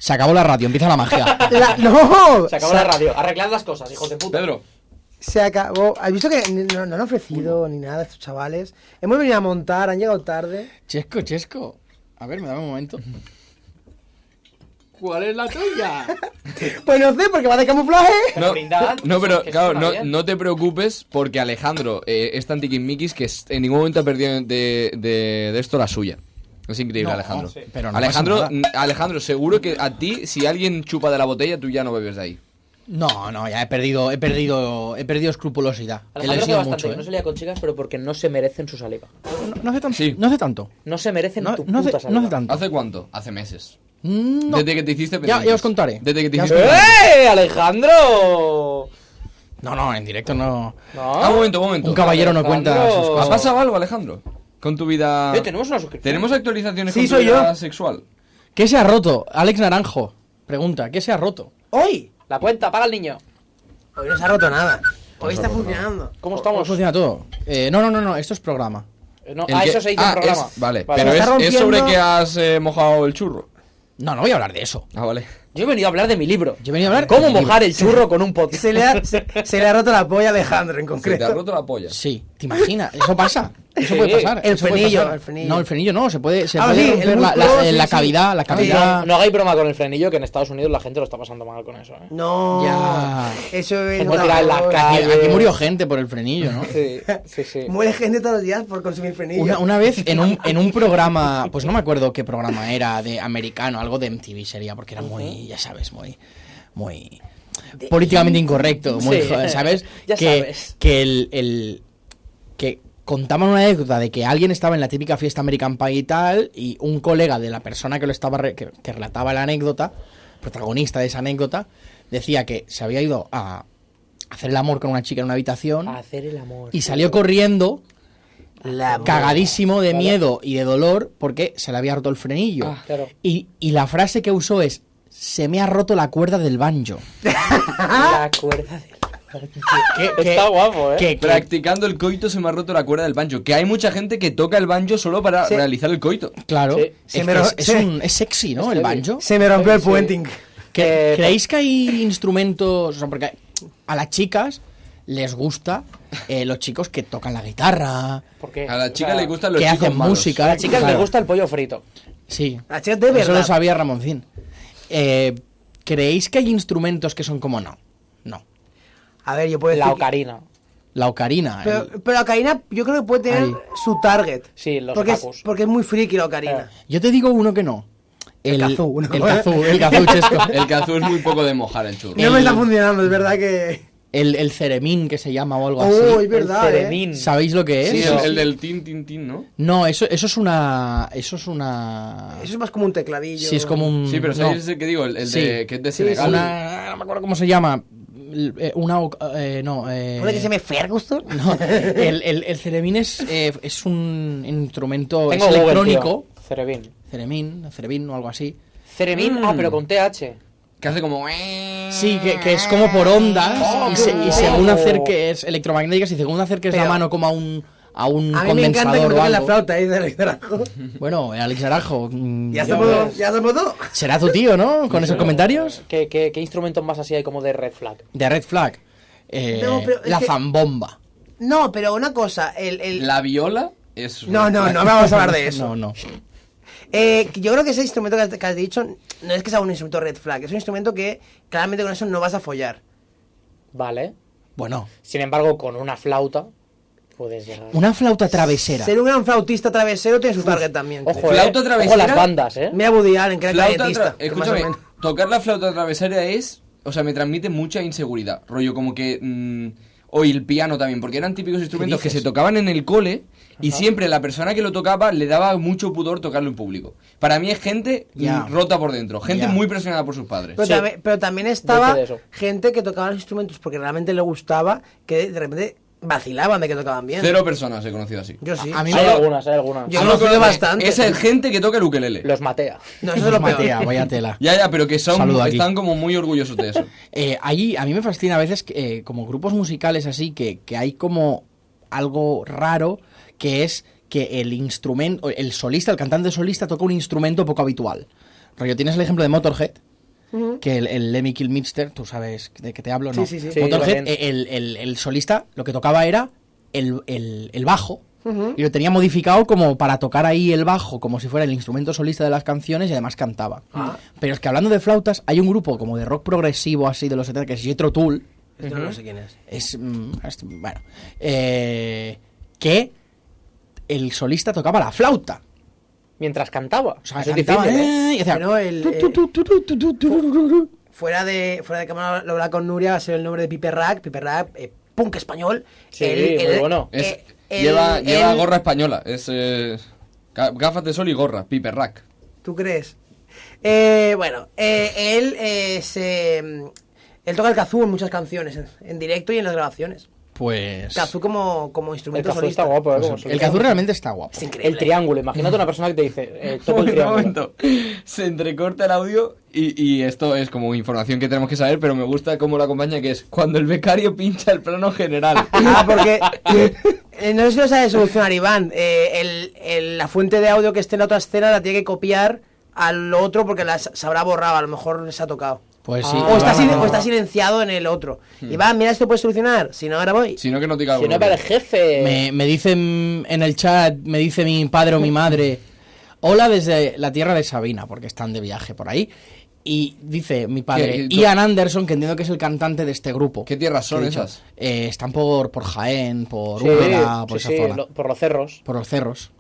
Se acabó la radio, empieza la magia. ¡No! Se acabó la radio. Arreglad las cosas, hijos de puta. Pedro. Se acabó. ¿Has visto que no han ofrecido ni nada estos chavales? Hemos venido a montar, han llegado tarde. Chesco. A ver, me da un momento. ¿Cuál es la tuya? Pues no sé, porque va de camuflaje. Pero brindad, Pero que claro, suena bien. no te preocupes porque Alejandro es tan tiquismiquis que en ningún momento ha perdido de esto la suya. Es increíble, No, Alejandro. sí. Pero no Alejandro, pasa nada. Alejandro, seguro que a ti, si alguien chupa de la botella, tú ya no bebes de ahí. No, ya he perdido escrupulosidad. He Alejandro hace sido bastante mucho, que no se lía con chicas, pero porque no se merecen su saliva. No hace tanto. Sí. No hace tanto. No se merecen tu No puta hace saliva. tanto. ¿Hace cuánto? Hace meses. No. Desde que te hiciste Ya pendientes. os contaré. Desde que te Ya os hiciste contaré. pendientes. Alejandro! No, en directo no. ¿No? Un momento. Un caballero no Alejandro. cuenta sus ¿Ha cosas. pasado algo, Alejandro? Con tu vida... Tenemos una suscripción. ¿Tenemos actualizaciones Sí, con tu soy vida yo. sexual? ¿Qué se ha roto? Alex Naranjo pregunta, ¿qué se ha roto? ¡Hoy! La cuenta, paga el niño. Hoy no se ha roto nada. Hoy está funcionando. ¿Cómo ¿Cómo estamos? funciona todo? No, esto es programa. No, ¿El qué? eso se dice en programa. Vale, Vale. pero Está es sobre rompiendo- que has mojado el churro. No voy a hablar de eso. Ah, vale. Yo he venido a hablar de mi libro. Yo he venido a hablar ¿Cómo de mi mojar el churro con un podcast? Se le ha roto la polla a Alejandro en Se te ha concreto. roto la polla. Sí, ¿te imaginas? Eso pasa. Eso Sí. puede pasar. El eso puede frenillo, pasar. el frenillo. No, el frenillo no, se puede Ah, sí, romper el músculo, la sí, cavidad, la sí. cavidad. No hagáis broma con el frenillo, que en Estados Unidos la gente lo está pasando mal con eso, ¿eh? No. Ya. Eso es. Como tirar en la horror. calle. Aquí murió gente por el frenillo, ¿no? Sí. Muere gente todos los días por consumir frenillo. Una vez en un programa, pues no me acuerdo qué programa era, de americano, algo de MTV sería, porque era muy, ya sabes, muy políticamente incorrecto, muy, Sí, ¿sabes? ya sabes. Que contaban una anécdota de que alguien estaba en la típica fiesta American Pie y tal, y un colega de la persona que lo estaba que relataba la anécdota, protagonista de esa anécdota, decía que se había ido a hacer el amor con una chica en una habitación A hacer el amor. y salió corriendo La cagadísimo de Vale. miedo y de dolor porque se le había roto el frenillo. Ah, claro. Y la frase que usó es: se me ha roto la cuerda del banjo. La cuerda de... Que- Está guapo, ¿eh? que- Practicando el coito se me ha roto la cuerda del banjo. Que hay mucha gente que toca el banjo solo para Sí. realizar el coito. claro, Sí. es sexy, ¿no? Es El heavy. banjo. Se me rompió el Sí. puenting. ¿Creéis que hay instrumentos? O sea, porque a las chicas les gusta los chicos que tocan la guitarra, ¿Por qué? A la O chica sea, le gustan los que chicos hacen malos. música. A las chicas les claro. gusta el pollo frito. Sí. A las chicas de Eso verdad. lo sabía Ramoncín. ¿Creéis que hay instrumentos que son como no? No. A ver, yo puedo decir. La que- ocarina. La ocarina. Pero la ocarina yo creo que puede tener Ahí. su target. Sí, los porque otakus. porque es muy friki la ocarina. Yo te digo uno que no. El kazoo, ¿no? El kazoo, chesco. El kazoo es muy poco de mojar el churro. No me está funcionando, es verdad que. El ceremín que se llama o algo así. Oh, es verdad, El ceremín. ¿Sabéis lo que es? Sí, Sí. el del tin, tin, tin, ¿no? No, eso es una... Eso es una... Eso es más como un tecladillo. Sí, es como un... Sí, pero no. ¿sabéis ese que digo? El Sí. de, que es de Sí, Senegal. No me acuerdo cómo se llama. ¿Puede que se me Ferguson? No, el ceremín es un instrumento Tengo es Google, electrónico. tío. Ceremín. Ceremín o algo así. Ceremín, pero con TH. Que hace como... Sí, que es como por ondas y, qué según guapo. acerques electromagnéticas y según acerques la Pero- mano como a un A mí me encanta que condensador me o toquen la algo. flauta ahí del carajo. Bueno, Alex Arajo, Ya Ya somos ves. ya somos dos. será tu tío, ¿no? Con esos comentarios. ¿Qué instrumentos más así hay como de red flag? De Red Flag. No, pero es La que- zambomba. No, pero una cosa, el... La viola es... No vamos a hablar de eso. No. Yo creo que ese instrumento que has dicho no es que sea un instrumento red flag, es un instrumento que claramente con eso no vas a follar. Vale. Bueno, Sin embargo, con una flauta puedes llegar. una flauta travesera. Ser un gran flautista travesero tiene su target también. Ojo, Flauta ojo travesera. las bandas, ¿eh? Mira Woody Allen, que era Flauta clarinetista. que más o Escúchame, menos. tocar la flauta travesera es... O sea, me transmite mucha inseguridad. Rollo, como que... o el piano también, porque eran típicos instrumentos que dices? se tocaban en el cole y siempre la persona que lo tocaba le daba mucho pudor tocarlo en público. Para mí es gente Ya. rota por dentro, gente Ya. muy presionada por sus padres. Pero, Sí. pero también estaba Yo sé de eso. gente que tocaba los instrumentos porque realmente le gustaba, que de repente vacilaban de que tocaban bien. 0 personas he conocido así. Yo sí. A mí Hay me- algunas, hay algunas. Yo he Solo conocido con- bastante. Esa es gente que toca el ukelele. Los matea. No, eso es lo Matea, peor. vaya tela. Ya, pero que son, Saludo aquí. están como muy orgullosos de eso. Allí a mí me fascina a veces como grupos musicales así que hay como algo raro que es que el instrumento, el solista, el cantante solista toca un instrumento poco habitual. Rollo, tienes el ejemplo de Motorhead, que el Lemmy Kilmister, tú sabes de qué te hablo, ¿no? Sí. Motorhead, Sí, el solista, lo que tocaba era el bajo. Y lo tenía modificado como para tocar ahí el bajo, como si fuera el instrumento solista de las canciones, y además cantaba. Pero es que hablando de flautas, hay un grupo como de rock progresivo así de los 70 que es Jethro Tull. Esto no sé quién es. Bueno, que el solista tocaba la flauta. Mientras cantaba. O sea, Eso es cantaba, difícil, ¿eh? y hacía... Bueno, fuera de cámara, lo habla con Nuria, va a ser el nombre de Piper Rack, punk español. Sí, muy bueno. Lleva gorra española. Es gafas de sol y gorra. Piper Rack. ¿Tú crees? Bueno, él toca el kazoo en muchas canciones, en directo y en las grabaciones. Pues... Kazoo como El instrumento kazoo solista. está guapo, ¿eh? Como el solista. kazoo realmente está guapo. Es increíble. El triángulo. Imagínate una persona que te dice, toco el Un triángulo. momento. Se entrecorta el audio y esto es como información que tenemos que saber, pero me gusta cómo lo acompaña, que es cuando el becario pincha el plano general. Porque no sé si lo sabe solucionar Iván. La fuente de audio que esté en la otra escena la tiene que copiar al otro porque se habrá borrado, a lo mejor se ha tocado. Pues sí. O está, Iván, o está silenciado en el otro. Iván, mira, esto puedes solucionar. Si no, ahora voy. Si no, que no diga Si algo. no, para el jefe. me dicen en el chat, me dice mi padre o mi madre, hola desde la tierra de Sabina, porque están de viaje por ahí. Y dice mi padre, ¿Qué? Ian Anderson, que entiendo que es el cantante de este grupo. ¿Qué tierras son Que he dicho, esas? están por Jaén, por Sí, Úbeda, por sí, esa zona. por los cerros. Por los cerros.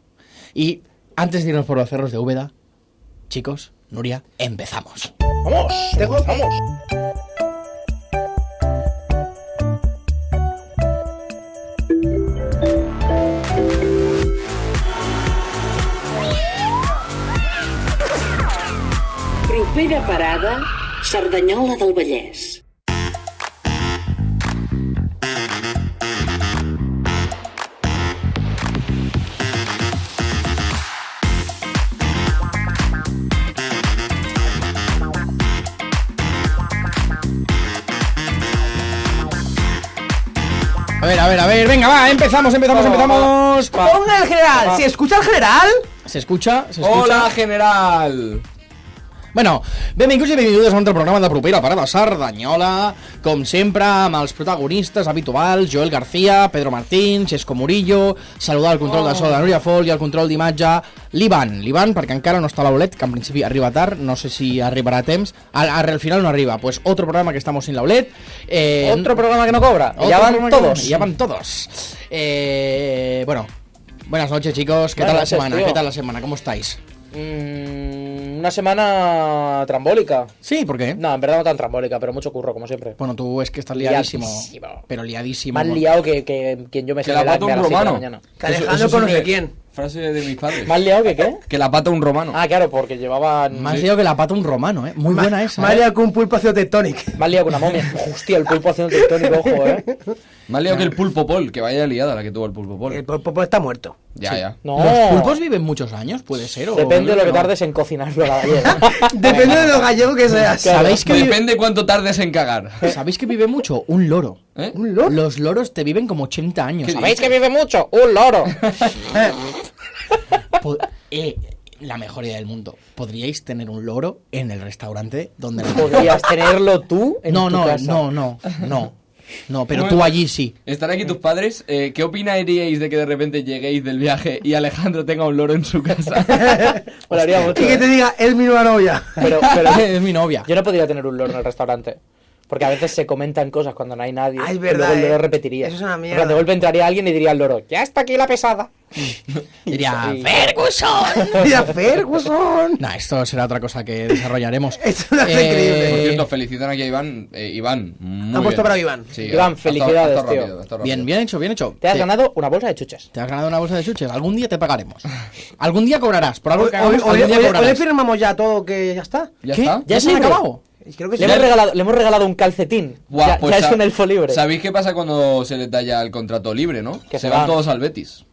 Y antes de irnos por los cerros de Úbeda, chicos, Nuria, empezamos. ¡Vamos! ¡Vamos! Propera parada, Cerdanyola del Vallès. A ver, venga, va, empezamos. ¡Ponga el general! ¿Se escucha el general? ¿Se escucha? ¡Hola, general! Bueno, benvinguts i benvingudes a un altre programa de Propera Parada Cerdanyola, com sempre, amb els protagonistes habituals, Joel García, Pedro Martín, Xesco Murillo, saludar el control de so de Núria Folk i el control d'imatge l'Ivan, perquè encara no està a l'Aulet, que en principi arriba tard, no sé si arribarà a temps, al final no arriba, pues otro programa que estamos sin l'Aulet. Otro programa que no cobra. Otro Ya van programa que todos. no- ya van todos. Bueno, buenas noches, chicos, ¿qué tal Buenas la noches, semana? tío. ¿Qué tal la semana? ¿Cómo estáis? Una semana trambólica. Sí, ¿por qué? No, en verdad no tan trambólica, pero mucho curro, como siempre. Bueno, tú es que estás liadísimo. Liadísimo. Pero liadísimo. Más liado que quien yo me Que sé la pata a un las 7 de la romano. mañana. Que Alejandro con no sé quién. Frase de mis padres. ¿Más liado que qué? Que la pata un romano. Ah, claro, porque llevaban... Más liado que la pata un romano, ¿eh? Muy buena esa. Más liado que un pulpo ácido tectónico. Más liado que una momia. Hostia, el pulpo haciendo tectónico, ojo, Más liado que el pulpo pol, que vaya liada la que tuvo el pulpo pol. El pulpo está muerto. Ya, ya. No. ¿Los pulpos viven muchos años? ¿Puede ser? o- Depende de lo que no. tardes en cocinarlo a la gallega. Depende de lo gallego que seas. ¿Sabéis que, Depende cuánto tardes en cagar. ¿Sabéis que vive mucho? Un loro. ¿Eh? ¿Un loro? Los loros te viven como 80 años. ¿Qué ¿Sabéis que vive mucho? ¡Un loro! Po- la mejor idea del mundo. ¿Podríais tener un loro en el restaurante donde... ¿Podrías tenerlo tú en tu casa? No, pero tú allí sí. ¿Están aquí tus padres? ¿Qué opinaríais de que de repente lleguéis del viaje y Alejandro tenga un loro en su casa? Molaría mucho. Y que te diga, es mi nueva novia. Pero Es mi novia. yo no podría tener un loro en el restaurante. Porque a veces se comentan cosas cuando no hay nadie. Ah, es y verdad, luego el loro eh. repetiría. Eso es una En mierda. plan, de golpe entraría alguien y diría al loro, ¡ya está aquí la pesada! Diría, Y- ¡Ferguson! Mira, Ferguson. Nah, esto será otra cosa que desarrollaremos. Es una cosa increíble. Por cierto, felicitan aquí a Iván. Iván, muy Han puesto bien. para Iván. Sí, Iván, ha estado felicidades, rápido, tío. ha estado Bien, rápido. bien hecho. Te has ganado una bolsa de chuches. Te has ganado una bolsa de chuches. Algún día te pagaremos. Algún día cobrarás. Por algo que Hoy hagamos, algún día le cobrarás. firmamos ya todo que ya está. ¿Ya ¿Qué? está? ¿Ya se ¿Es han libre? acabado? Creo que sí. Le hemos regalado un calcetín. Buah, ya pues ya es un elfo libre. ¿Sabéis qué pasa cuando se les da ya el contrato libre, no? Que se se van van. todos al Betis.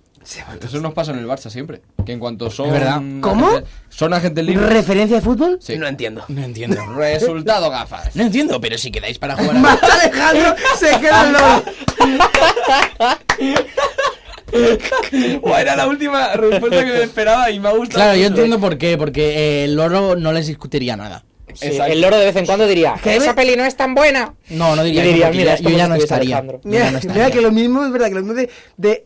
Eso nos pasa en el Barça siempre. Que en cuanto son... Es verdad. ¿Cómo? Son agentes libres. ¿Referencia de fútbol? Sí. No entiendo. No entiendo. Resultado, gafas. No entiendo, pero si quedáis para jugar a... Más Alejandro se queda el loro. Buah, era la última respuesta que me esperaba y me ha gustado. Claro, yo mucho. entiendo por qué. Porque el loro no les discutiría nada. Sí, Exacto. el loro de vez en cuando diría, Que esa peli no es tan buena. No diría, Y diría, porque mira, ya- es yo como ya si no estuviese estaría. Alejandro. Yo ya no Mira estaría. que lo mismo, es verdad, que lo mismo de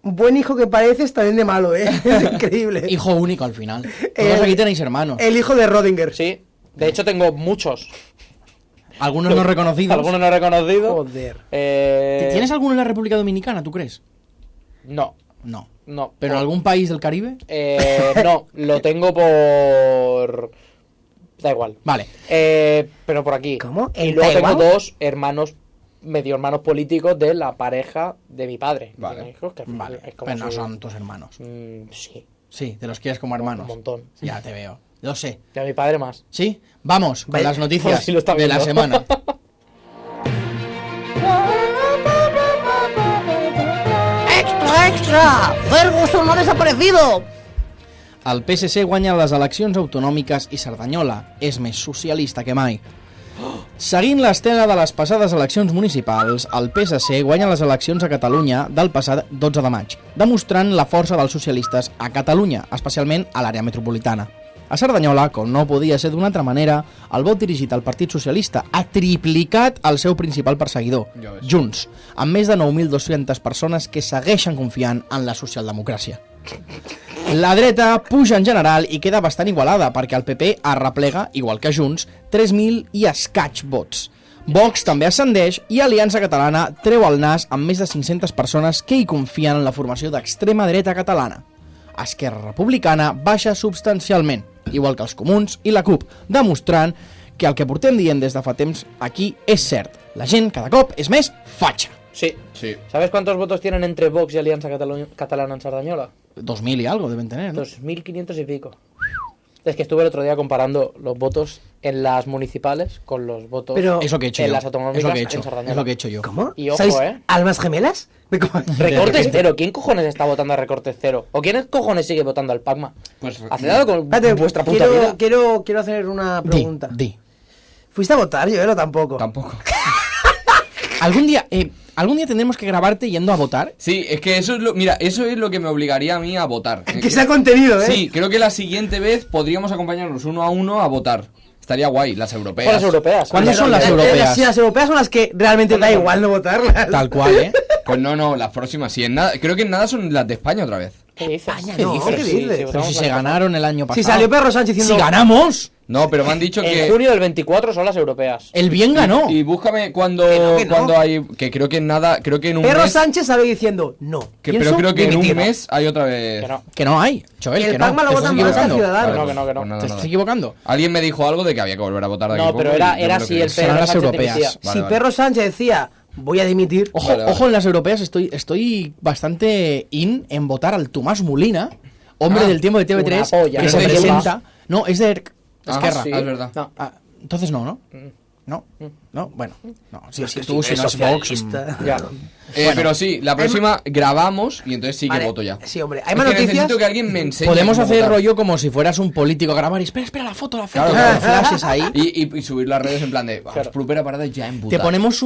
buen hijo que pareces también de malo, ¿eh? Es increíble. Hijo único al final. Todos aquí tenéis hermanos. El hijo de Rodinger. Sí, de hecho tengo muchos. Algunos no reconocidos. Algunos no reconocidos. Joder. ¿Tienes alguno en la República Dominicana, tú crees? No, No. no. ¿Pero en algún país del Caribe? No, lo tengo por... Da igual. Vale. Pero por aquí. ¿Cómo? Y ¿En luego Taiwán? tengo dos hermanos, medio hermanos políticos de la pareja de mi padre. Vale. Tiene hijos que Vale. es como Pero no su- son tus hermanos. Sí, Sí, te los quieres como hermanos. un montón. Ya te veo. Lo sé. Y a mi padre más. ¿Sí? Vamos con Vaya. las noticias Sí lo está de la viendo. semana. ¡Extra, extra! ¡Ferguson no ha desaparecido! El PSC guanya les eleccions autonòmiques i Cerdanyola és més socialista que mai. Seguint l'estela de les passades eleccions municipals, el PSC guanya les eleccions a Catalunya del passat 12 de maig, demostrant la força dels socialistes a Catalunya, especialment a l'àrea metropolitana. A Cerdanyola, com no podia ser d'una altra manera, el vot dirigit al Partit Socialista ha triplicat el seu principal perseguidor, Ja ves. Junts, amb més de 9.200 persones que segueixen confiant en la socialdemocràcia. La dreta puja en general i queda bastant igualada perquè el PP arreplega, igual que Junts, 3.000 i escaig vots. Vox també ascendeix i Aliança Catalana treu el nas amb més de 500 persones que hi confien en la formació d'extrema dreta catalana. Esquerra Republicana baixa substancialment, igual que els Comuns i la CUP, demostrant que el que portem dient des de fa temps aquí és cert. La gent cada cop és més fatxa. Sí. Sí. ¿Sabes cuántos votos tienen entre Vox y Alianza Catalana en Sardañola? 2.000 y algo deben tener, ¿no? 2.500 y pico. Es que estuve el otro día comparando los votos en las municipales con los votos Pero- Es lo que he hecho en yo. las Es autonómicas lo que he en hecho. Sardañola. Es lo que he hecho yo. ¿Cómo? Y ojo, ¿Sois ¿eh? almas gemelas? Recortes cero. ¿Quién cojones está votando a recortes cero? ¿O quién cojones sigue votando al Pacma? Pues Haced algo con Espérate, vuestra puta vida. quiero hacer una pregunta. Di. ¿Fuiste a votar, Joel, o tampoco? Tampoco. Algún día tendremos que grabarte yendo a votar. Sí, es que eso es lo... Mira, eso es lo que me obligaría a mí a votar. Que sea contenido, ¿eh? Sí, creo que la siguiente vez podríamos acompañarnos uno a uno a votar. Estaría guay, las europeas. Con las europeas. ¿Cuándo son las europeas? Sí, las europeas son las que realmente da igual no votarlas. Tal cual, ¿eh? Pues no, las próximas sí. En nada, creo que en nada son las de España otra vez. ¿Qué dices? España, ¿Qué dices? ¿qué dices? Pero votamos si la se de España. ganaron el año pasado. Si salió Pedro Sánchez diciendo... ¡Si ganamos! No, pero me han dicho En que... junio del 24 son las europeas. El bien ganó. Y búscame cuando, Que no. cuando hay... Que creo que en nada... Creo que en un Pedro mes... Sánchez sale diciendo no. Pero Pienso creo que en un dimitir. mes hay otra vez... Que no. Que no hay, Joel, El que no. Pacma lo Te votan estás más que equivocando. Ciudadanos. No, que no, que no. pues nada, Te nada. estás equivocando. Alguien me dijo algo de que había que volver a votar de aquí. No, pero poco era y yo me lo si creí. el Serán Pedro las Sánchez europeas. dimitía. Vale, Si vale. Pedro Sánchez decía voy a dimitir... Ojo, Vale, vale. ojo en las europeas, estoy bastante in en votar al Tomás Molina, hombre Ah, del tiempo de TV3, una polla. que ¿Es se de presenta. No, es de Esquerra. sí. Es verdad. No. Ah, entonces no. No, bueno, no. Sí, tú si soy no es Vox. socialista. Ya. Pero sí, la próxima grabamos y entonces sí que Vale, voto ya. sí, hombre. Hay Es más que noticias. necesito que alguien me enseñe Podemos cómo hacer votar. rollo como si fueras un político, grabar y espera la foto, Claro, con claro. flashes ahí. Y subir las redes en plan de... Vamos, Claro. propera parada ya en Te ponemos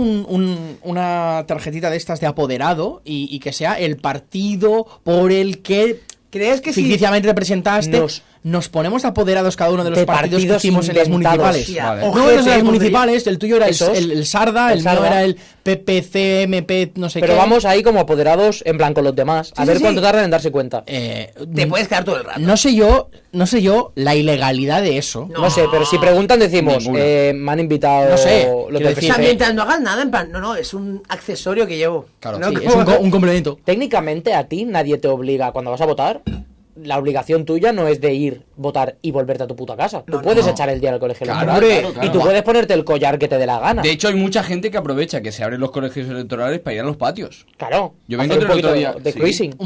una tarjetita de estas de apoderado y que sea el partido por el que ¿Crees que si... ficticiamente te presentaste. Nos ponemos de apoderados cada uno de los De partidos que partidos hicimos en las inventados. municipales. Hostia, Vale. No, ojete, en las hemos municipales, el tuyo era Esos. el Sarda, El el mío Sarda. era el PPC, MP, no sé Pero qué. vamos ahí como apoderados en plan con los demás. A Sí, ver sí, cuánto sí. tardan en darse cuenta. Te puedes quedar todo el rato. No sé yo la ilegalidad de eso. No sé, pero si preguntan decimos, Ninguna. me han invitado No sé, los quiero del decir, O sea, PSC. mientras no hagas nada, en plan, no, es un accesorio que llevo. Claro, No Sí, como- es un complemento. Técnicamente a ti nadie te obliga cuando vas a votar. La obligación tuya no es de ir, votar y volverte a tu puta casa. Tú puedes echar el día al colegio Claro, electoral. claro, claro. Y tú puedes ponerte el collar que te dé la gana. De hecho, hay mucha gente que aprovecha que se abren los colegios electorales para ir a los patios. Claro. Yo me hacer encontré un el otro poquito día... de sí. cruising.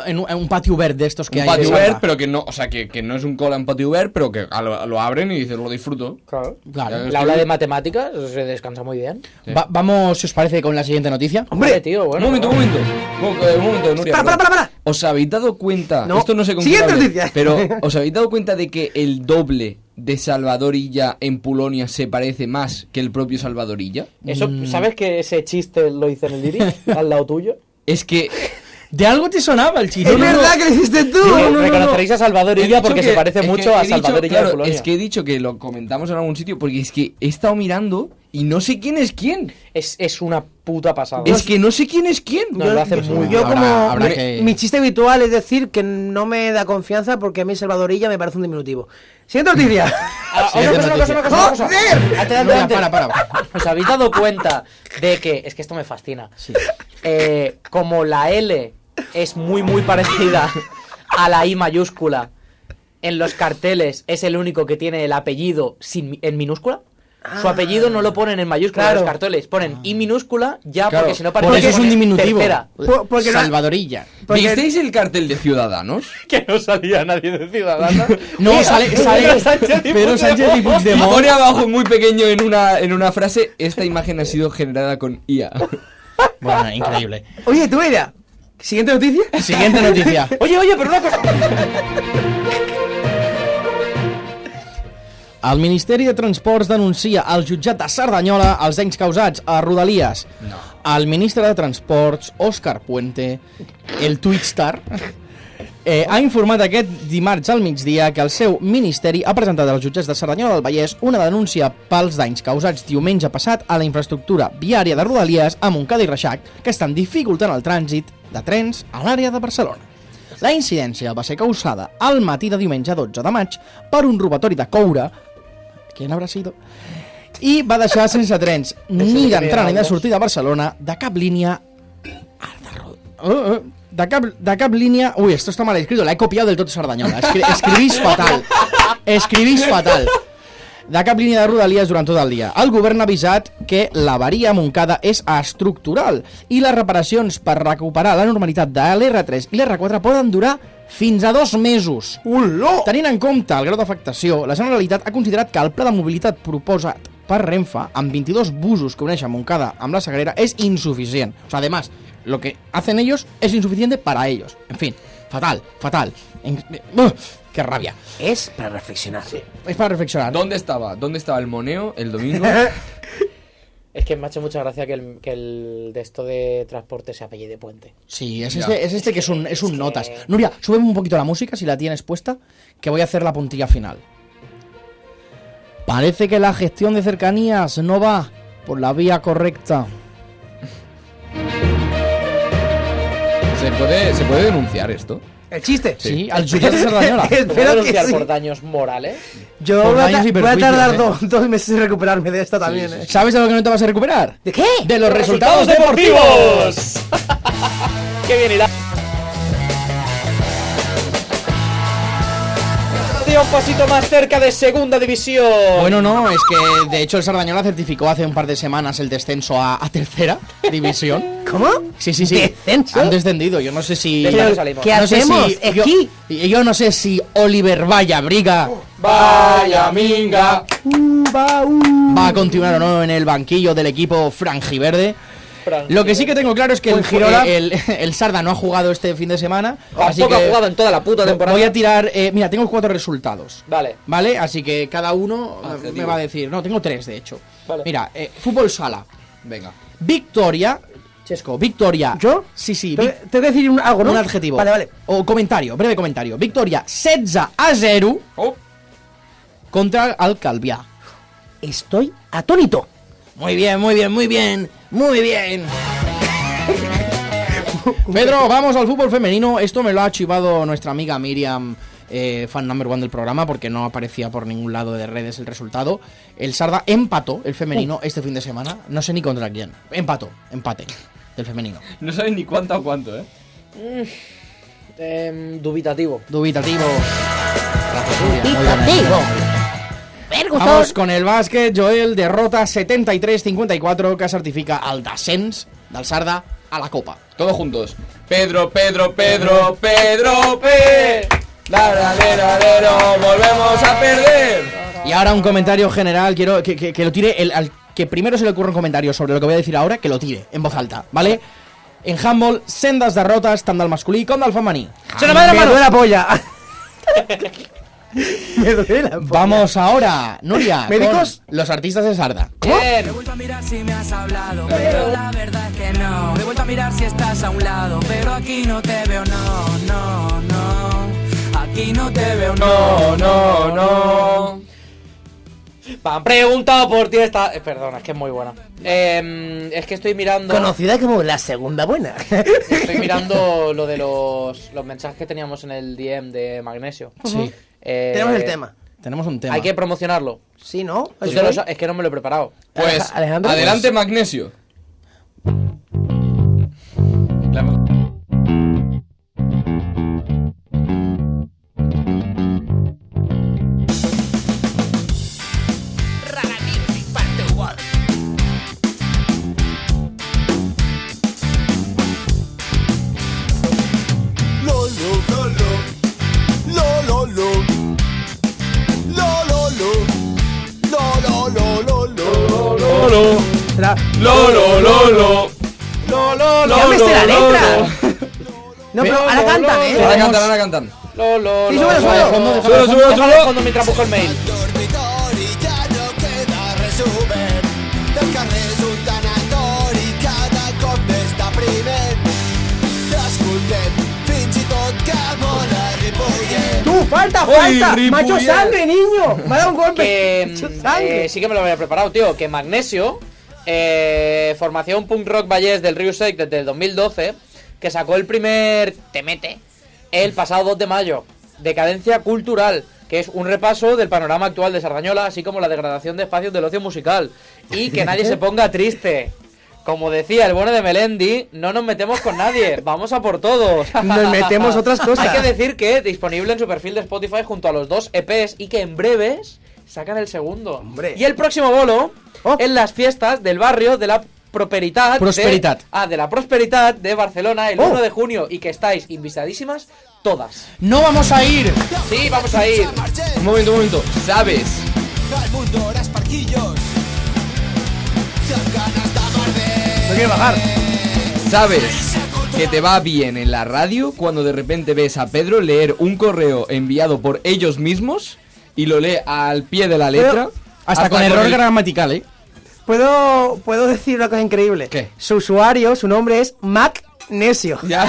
En un patio verde de estos que Un hay. de patio Sarda. verde, pero que no... O sea, que no es un cola en patio verde, pero que lo abren y dices, lo disfruto. Claro. Claro. La aula de matemáticas se descansa muy bien. Sí. Vamos, si os parece, con la siguiente noticia. Hombre, tío, bueno. un momento, Nuria. Para. ¿Os habéis dado cuenta? No. Esto no sé con Siguiente quién hablé, noticia. pero ¿os habéis dado cuenta de que el doble de Salvadorilla en Polonia se parece más que el propio Salvadorilla? Eso, ¿sabes que ese chiste lo hice en el lyric? Al lado tuyo. Es que De algo te sonaba el chiste. ¡Es verdad que lo hiciste tú! Reconoceréis a Salvador He Illa dicho porque que- se parece es que mucho he a dicho, Salvador Illa de claro, Polonia. es que he dicho que lo comentamos en algún sitio porque es que he estado mirando y no sé quién es quién. Es una puta pasada. Es que no sé quién es quién. No, lo hace muy Yo Habrá- como habrá mi, que- mi chiste habitual es decir que no me da confianza porque a mí Salvadorilla me parece un diminutivo. Siguiente noticia. Ah, Siguiente una cosa. ¡Joder! Antes. Para. ¿Os habéis dado cuenta de que, es que esto me fascina, Sí. como la L es muy parecida a la I mayúscula, en los carteles es el único que tiene el apellido en minúscula? Su apellido no lo ponen en mayúscula en Claro. los carteles, ponen I minúscula ya Claro, porque si no Por parece eso es que un pone diminutivo. tercera. Porque no- Salvadorilla. Porque- ¿Visteis el cartel de Ciudadanos? Que no salía nadie de Ciudadanos. No, sale Pedro Sánchez y Pedro Sánchez y Y Puigdemont. pone abajo muy pequeño en una frase, esta imagen ha sido generada con IA. Bueno, increíble. Oye, tú idea. Siguiente noticia. Siguiente noticia. Oye, pero una cosa. El Ministeri de Transports denuncia al jutjat de Cerdanyola els danys causats a Rodalies. No. El ministre de Transports, Òscar Puente, el Twitstar, ha informat aquest dimarts al migdia que el seu ministeri ha presentat als jutjats de Cerdanyola del Vallès una denúncia pels danys causats diumenge passat a la infraestructura viària de Rodalies a Montcada i Reixac, que estan dificultant el trànsit de trens a l'àrea de Barcelona. La incidència va ser causada al matí de diumenge 12 de maig per un robatori de coure, ¿quién habrá sido? I va deixar sense trens ni d'entrada ni de sortida a Barcelona de cap línia de cap línia... Uy, esto está mal escrito, la he copiado del tot Cerdanyola. Escrivís fatal. Escrivís fatal. De cap línia de Rodalies durant tot el dia. El govern ha avisat que l'avaria a Montcada és estructural i les reparacions per recuperar la normalitat de l'R3 i l'R4 poden durar fins a 2 mesos. Tenint en compte el grau d'afectació, la Generalitat ha considerat que el pla de mobilitat proposat per Renfe, amb 22 busos que uneixen Montcada amb la Sagrera, és insuficient. O sea, además, lo que hacen ellos es insuficiente para ellos. En fin, fatal. ¡Qué rabia! Es para reflexionar. Es para reflexionar. ¿Dónde estaba? ¿Dónde estaba el moneo el domingo? Es que me ha hecho mucha gracia que el de esto de transporte se apellide Puente. Sí, es Ya. este que es un notas. Nuria, súbeme un poquito la música si la tienes puesta, que voy a hacer la puntilla final. Parece que la gestión de cercanías no va por la vía correcta. ¿Se puede denunciar esto? El chiste. Sí, al jutjat de Cerdanyola. ¿Puedo Espero que denunciar sí. por daños morales? Yo Por voy daños y a tardar perjuicios, 2 meses en recuperarme de esta también, sí, ¿eh? ¿Sabes de lo que no te vas a recuperar? ¿De qué? De los resultados deportivos. ¡Qué bien irá! Un pasito más cerca de segunda división. Bueno, no, es que de hecho el Sardañola certificó hace un par de semanas el descenso a tercera división. ¿Cómo? Sí. ¿Descenso? Han descendido, yo no sé si... Pero, Pero, salimos. ¿qué no sé hacemos? si- ¿Esquí? yo no sé si Oliver Vallabriga Vaya minga. va a continuar o no en el banquillo del equipo franjiverde. Lo que sí que tengo claro es que el Sarda no ha jugado este fin de semana. Así Tampoco que ha jugado en toda la puta temporada. voy a tirar... mira, tengo 4 resultados. Vale. ¿Vale? Así que cada uno me va a decir... No, tengo 3 de hecho. Vale. Mira, fútbol sala. Venga. Victoria. Chesco, victoria. ¿Yo? Sí. Tengo que decir algo, ¿no? Un adjetivo. Vale. O comentario, breve comentario. Victoria 16-0 Oh, contra el Calviá. Estoy atónito. Muy bien. Pedro, vamos al fútbol femenino. Esto me lo ha archivado nuestra amiga Miriam, fan number 1 del programa, porque no aparecía por ningún lado de redes el resultado. El Sarda empató el femenino este fin de semana. No sé ni contra quién. Empate del femenino. no sabes ni cuánto a cuánto, ¿eh? Dubitativo. Dubitativo. Gracias, Miriam. Muy bien. Ferguson. Vamos con el bàsquet. Joel derrota 73-54 que certifica el descens del Sarda a la Copa. Todos juntos. Pedro, Ladradero, volvemos a perder. Y ahora un comentario general. Quiero que lo tire al que primero se le ocurra un comentario sobre lo que voy a decir ahora, que lo tire en voz alta, ¿vale? En handball, sendes derrotes tant del masculí com del femení. ¡Se nos va de la mano! de la polla! Me duele la polla. Vamos ahora, Nuria, ¿Médicos? con los artistas de Sarda. Bien. He vuelto a mirar si me has hablado, pero la verdad es que no. He vuelto a mirar si estás a un lado, pero aquí no te veo, no. Aquí no te veo, no. Me han preguntado por ti esta... perdona, es que es muy buena. Es que estoy mirando... Conocida como la segunda buena. Estoy mirando lo de los mensajes que teníamos en el DM de Magnesio. Sí, Tenemos el tema. tenemos un tema. Hay que promocionarlo. Sí, ¿no? Tú te lo es que no me lo he preparado. Pues, Alejandro, adelante, Magnesio. Será- Lo. ¡Ya me sé la letra! No, pero ahora cantan, ¿eh? Ahora cantan. Sí, súbelo, súbelo. Súbelo. Déjalo de fondo mientras busco el mail. Dormitori ja no queda resumen. El carrer és un tanatori, cada cop n'està primer. L'escoltem, fins i tot que mola Ripollet. ¡Tú, falta! Uy, ¡Macho Ripollet. sangre, niño! Me ha dado un golpe. Que ¡Macho sangre! sí que me lo había preparado, tío. Que Magnesio, formación punk rock vallés del Río Sec desde el 2012, que sacó el primer temete el pasado 2 de mayo. Decadencia cultural, que es un repaso del panorama actual de Sardañola, así como la degradación de espacios del ocio musical. Y que nadie se ponga triste. Como decía el bueno de Melendi, no nos metemos con nadie, vamos a por todos. Nos metemos otras cosas. Hay que decir que disponible en su perfil de Spotify junto a los 2 EPs y que en breves sacan el segundo. Hombre. Y el próximo bolo Oh. en las fiestas del barrio de la Prosperitat. Prosperitat. De la Prosperitat de Barcelona el Oh. 1 de junio y que estáis invitadísimas todas. No vamos a ir. Sí, vamos a ir. Un momento. ¿Sabes? Al mundo hores parquillos. Si amb ganes de merder. No quiere bajar. ¿Sabes que te va bien en la radio cuando de repente ves a Pedro leer un correo enviado por ellos mismos y lo lee al pie de la letra? Hasta con error el- gramatical, ¿eh? ¿Puedo decir una cosa increíble? ¿Qué? Su usuario, su nombre es Magnesio. Ya.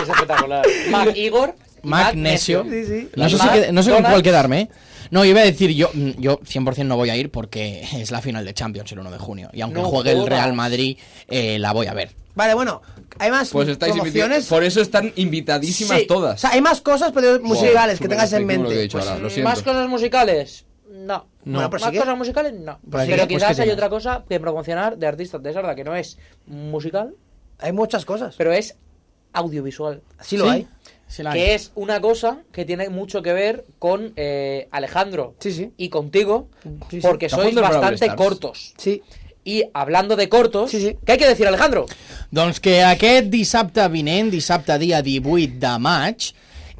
Es espectacular. Mac Igor. Magnesio. Sí, sí. No sé, no sé con cuál quedarme, ¿eh? No, iba a decir, yo 100% no voy a ir porque es la final de Champions el 1 de junio. Y aunque No juegue el jodas. Real Madrid, la voy a ver. Vale, bueno, hay más Pues estáis promociones. Por eso están invitadísimas Sí. O todas. sea, hay más cosas pero musicales que súper tengas en efectivo lo mente. que he dicho Pues, ahora, lo siento. ¿Más cosas musicales? No. Bueno, pues ¿Más sí que- cosas musicales? No. Pues Pero que- pues quizás que hay tienes. otra cosa que promocionar de artistas de Sarda que no es musical, hay muchas cosas. pero es audiovisual. Así lo hay. Sí la Que hay. es una cosa que tiene mucho que ver con Alejandro Sí, sí. y contigo, Sí, sí. porque ¿Está sois jugando al Brawl bastante Stars? cortos. Sí. Y hablando de cortos, Sí, sí. ¿qué hay que decir, Alejandro? Doncs que aquest dissabte vinent, dissabte dia 18 de maig,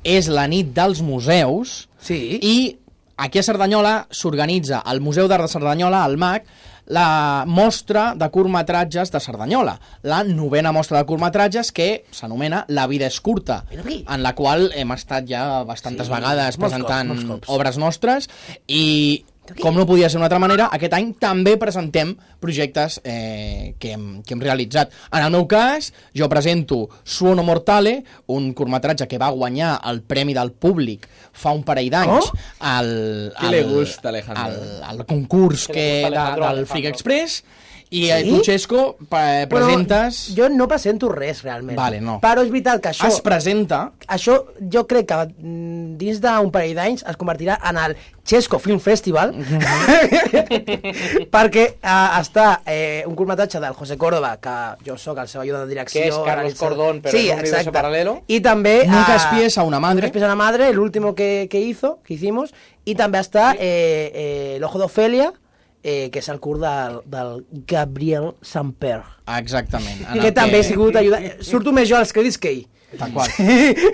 és la nit dels museus Sí. i aquí a Cerdanyola s'organitza al Museu d'Art de Cerdanyola, al MAC, la mostra de curtmetratges de Cerdanyola, la 9a mostra de curtmetratges que s'anomena La vida és curta, Mira aquí. en la qual hem estat ja bastantes Sí, vegades molts presentant cops, molts cops. obres nostres i com no podia ser d'una altra manera, aquest any també presentem projectes que hem realitzat. En el meu cas, jo presento Suono Mortale, un curtmetratge que va guanyar el Premi del Públic fa un parell d'anys Oh? al le gusta, Alejandro? al concurs Què li gusta, Alejandro, del Alejandro? Freak Express i Sí? tu, Xesco, presentes... Jo no presento res, realment. Vale, no. Però és veritat que això... Es presenta... Això jo crec que dins d'un parell d'anys es convertirà en el Xesco Film Festival perquè està un curtmetratge del José Córdoba que jo sóc el seu ajudant de direcció Que és Carlos realitzador. Cordón, però en un universo paralelo. I també Nunca espies a una madre. Nunca espies a una madre, el último que hicimos, i també està l'Ojo d'Ofèlia, que és el curt del Gabriel Samper, Exactament. en que el també he sigut ajudat. Surto més jo als crèdits que ell. Tal qual.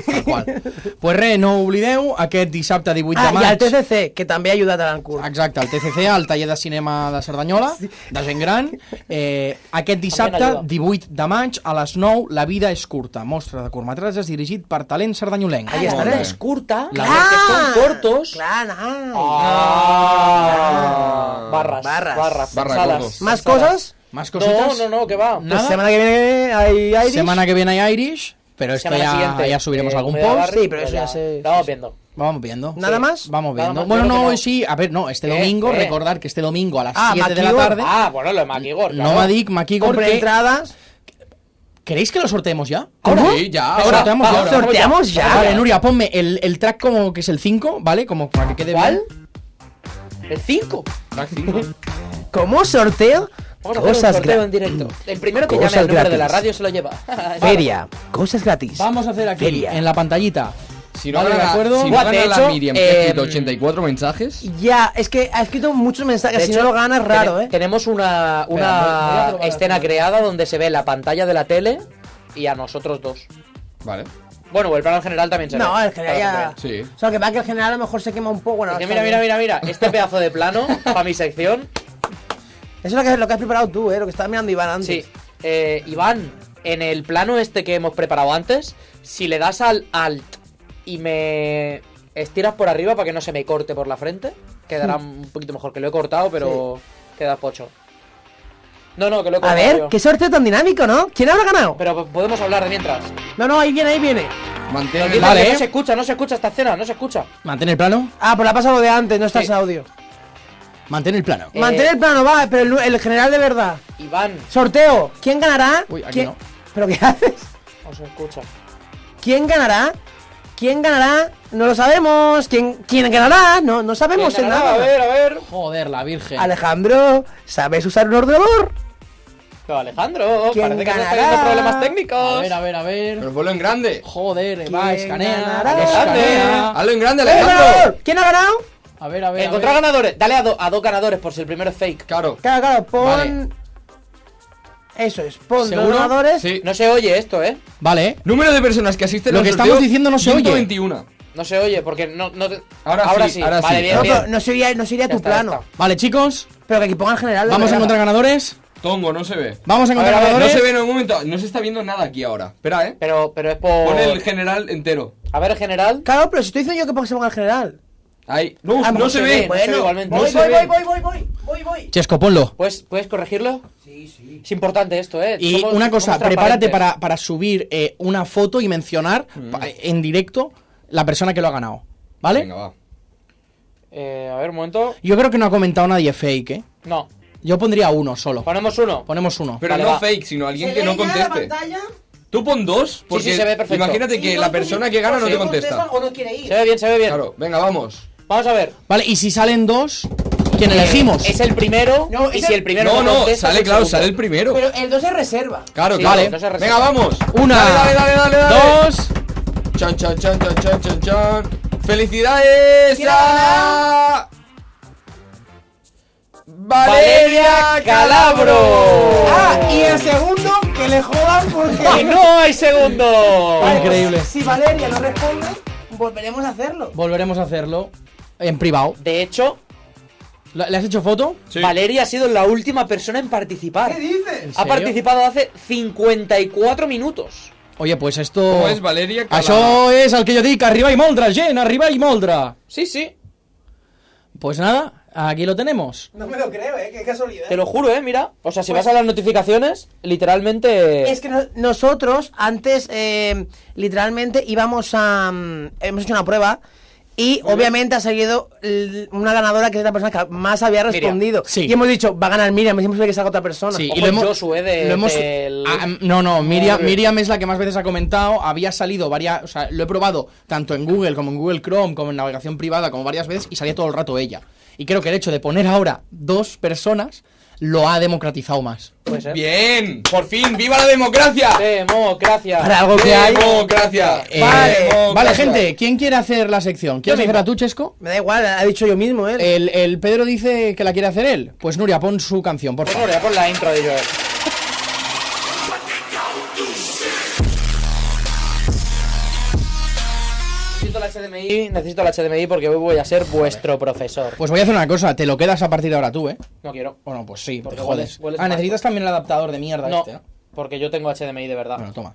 Tal qual. Pues res, no oblideu, aquest dissabte 18 de Ah, i maig... el TCC, que també ha ajudat a l'encurt. Exacte, el TCC, el taller de cinema de Cerdanyola, de gent gran. Aquest dissabte, ajuda. 18 de maig, a les 9, La vida és curta, mostra de curtmetratges dirigit per talent sardanyolenc. Ahí Esta estaré. es corta, La- porque son cortos. Clar, ai. Barras. Barra pensadas. cortos. ¿Más cosas? ¿Más cositas? No, que va. Pues Nada. semana que viene hay Irish. Semana que viene hay Irish, pero esto Semana siguiente, ya subiremos algún Comunidad de post. Barrio, Sí, pero pues eso ya se- Vamos viendo. Vamos viendo. ¿Nada más? Vamos Nada viendo. más, Bueno, creo que no, no. sí, a ver, no, este domingo, recordar que este domingo a las Ah, 7 de la McIgor. tarde, Ah, bueno, lo de McIgor. no me dic McIgor, Compre que... entradas. ¿Queréis que lo sorteemos ya? Sí, ya, Ahora, ahora. sorteamos ya. vamos, Sorteamos ya. Vale, Nuria, ponme el track como que es el 5, ¿vale? Como para que quede ¿Cuál? bien. El 5. ¿Cómo sorteo? Vamos a hacer un Cosas sorteo gra- en directo. El primero que llame Cosas al número de la gratis. radio se lo lleva. Feria. Cosas gratis. Vamos a hacer aquí, Feria. en la pantallita. Si no Vale, de gana, acuerdo. si no Buah, gana de la hecho, Miriam, que ha escrito 84 mensajes. Ya, es que ha escrito muchos mensajes. De Si hecho, no lo gana es raro, Tenemos una Espera, voy a probar escena aquí. creada donde se ve la pantalla de la tele y a nosotros dos. Vale. Bueno, el plano general también se ve. No, el general ya. Sí. O sea, que va que el general a lo mejor se quema un poco. Bueno, Es que está mira, bien. mira. Este pedazo de plano para mi sección. Eso es lo que has preparado tú, lo que estaba mirando Iván antes. Sí. Iván, en el plano este que hemos preparado antes, si le das al Alt y me estiras por arriba para que no se me corte por la frente, quedará un poquito mejor, que lo he cortado, pero queda pocho. No, que lo he A cortado ver, yo. qué sorteo tan dinámico, ¿no? ¿Quién habrá ganado? Pero podemos hablar de mientras. No, ahí viene, ahí viene. Mantén Dicen Vale, que ¿eh? no se escucha esta escena, no se escucha. Mantén el plano. Ah, pues la ha pasado de antes, no está Sí. ese audio. Mantén el plano. Mantén el plano, va, pero el general de verdad. Iván, Sorteo. ¿Quién ganará? Uy, aquí ¿Quién- no. ¿Pero qué haces? no se escucha. ¿Quién ganará? ¿Quién ganará? No lo sabemos. ¿Quién ganará? No sabemos ¿Quién en ganará? nada. A ver. Joder, la virgen. Alejandro, ¿sabes usar un ordenador? Pero Alejandro, ¿Quién parece que no está ganará? teniendo problemas técnicos. A ver. Pero ponlo en grande. Joder, ¿Quién va, escanea. ganará? Escanea. Hazlo en grande, ¡Eh, Alejandro. ganador! ¿Quién ha ganado? A ver. Encontrar ganadores. Dale a dos ganadores por si el primero es fake. Claro. Claro, pon... Vale. Eso es, pon dos ¿Seguro? ganadores. Sí. No se oye esto, ¿eh? Vale. Número de personas que asisten Lo al que sorteo, estamos diciendo no se oye. 121. No se oye porque no te... Ahora sí, ahora Vale, sí. bien, No, bien. pero no se iría Ya tu está, plano. ya está. Vale, chicos. Pero que aquí pongan general. de Vamos a verdad. encontrar ganadores. Tongo, no se ve. Vamos a encontrar A ver, No ganadores. se ve en un momento. No se está viendo nada aquí ahora. Espera, Pero es por... Pon el general entero. A ver, general. Claro, pero si estoy diciendo yo que se ponga el general. Ahí. No, Ah, no se ve. no se ve igualmente. No Voy, se voy, ve. voy. Chesco, ponlo. ¿Puedes corregirlo? Sí. Es importante esto, ¿eh? Y Somos- una cosa, somos prepárate transparentes. para subir una foto y mencionar en directo la persona que lo ha ganado. ¿Vale? Venga, va. A ver, un momento. Yo creo que no ha comentado nadie fake, ¿eh? No. Yo pondría uno solo. Ponemos uno. Ponemos uno. Pero Vale, no va. fake, sino alguien que no conteste. Tú pon dos, porque sí, se ve perfecto. imagínate que la persona que gana no te contesta. O no quiere ir. Se ve bien, se ve bien. Claro, venga, vamos. Vamos a ver. Vale, y si salen dos, ¿quién elegimos? Es el primero. No, y es si el- el primero No, no, contesta, sale, es el claro, segundo. sale el primero. Pero el 2 es reserva. Claro, Sí, claro. no se reserva. Venga, vamos. Una, Dale. dos. Chan, chan, chan, chan, chan, chan, chan. ¡Felicidades ¿Quién a Valeria Calabro! Ah, y el segundo, que le jodan porque... ¡Y no hay segundo! Vale, pues, Increíble. si Valeria no responde, volveremos a hacerlo. Volveremos a hacerlo en privado. De hecho, ¿Le has hecho foto? Sí. Valeria ha sido la última persona en participar. dices? Ha participado hace 54 minutos. Oye, pues esto... ¿Cómo es Valeria Calabro? Això és el que jo dic, arriba i moldre, gent, arriba i moldre. Sí, sí. Pues nada, aquí lo tenemos. No me lo creo, qué casualidad. Te lo juro, mira. O sea, si Pues- vas a las notificaciones, literalmente... Es que nosotros antes, literalmente, íbamos a... hemos hecho una prueba y obviamente ha salido una ganadora que es la persona que más había respondido. Sí. Y hemos dicho, va a ganar Miriam, siempre que salga otra persona. Sí, Ojo el Josué del- No, Miriam, Joder. Miriam es la que más veces ha comentado. Había salido varias... O sea, lo he probado tanto en Google como en Google Chrome, como en navegación privada, como varias veces, y salía todo el rato ella. Y creo que el hecho de poner ahora dos personas lo ha democratizado más. Puede ser. Bien, por fin, ¡viva la democracia! Democracia. Para algo que hay... ¡Democracia! Vale, gente, ¿quién quiere hacer la sección? ¿Quieres Yo hacerla tú, Chesco? Me da igual, ha dicho yo mismo, El Pedro dice que la quiere hacer él. Pues Nuria, pon su canción, por Pues favor. Nuria, pon la intro de Joel. necesito el HDMI porque hoy voy a ser vuestro profesor. Pues voy a hacer una cosa, te lo quedas a partir de ahora tú, ¿eh? No quiero. Bueno, pues sí, Porque te jodes. hueles más. Necesitas también el adaptador de mierda No, ¿no? porque yo tengo HDMI de verdad. Bueno, toma.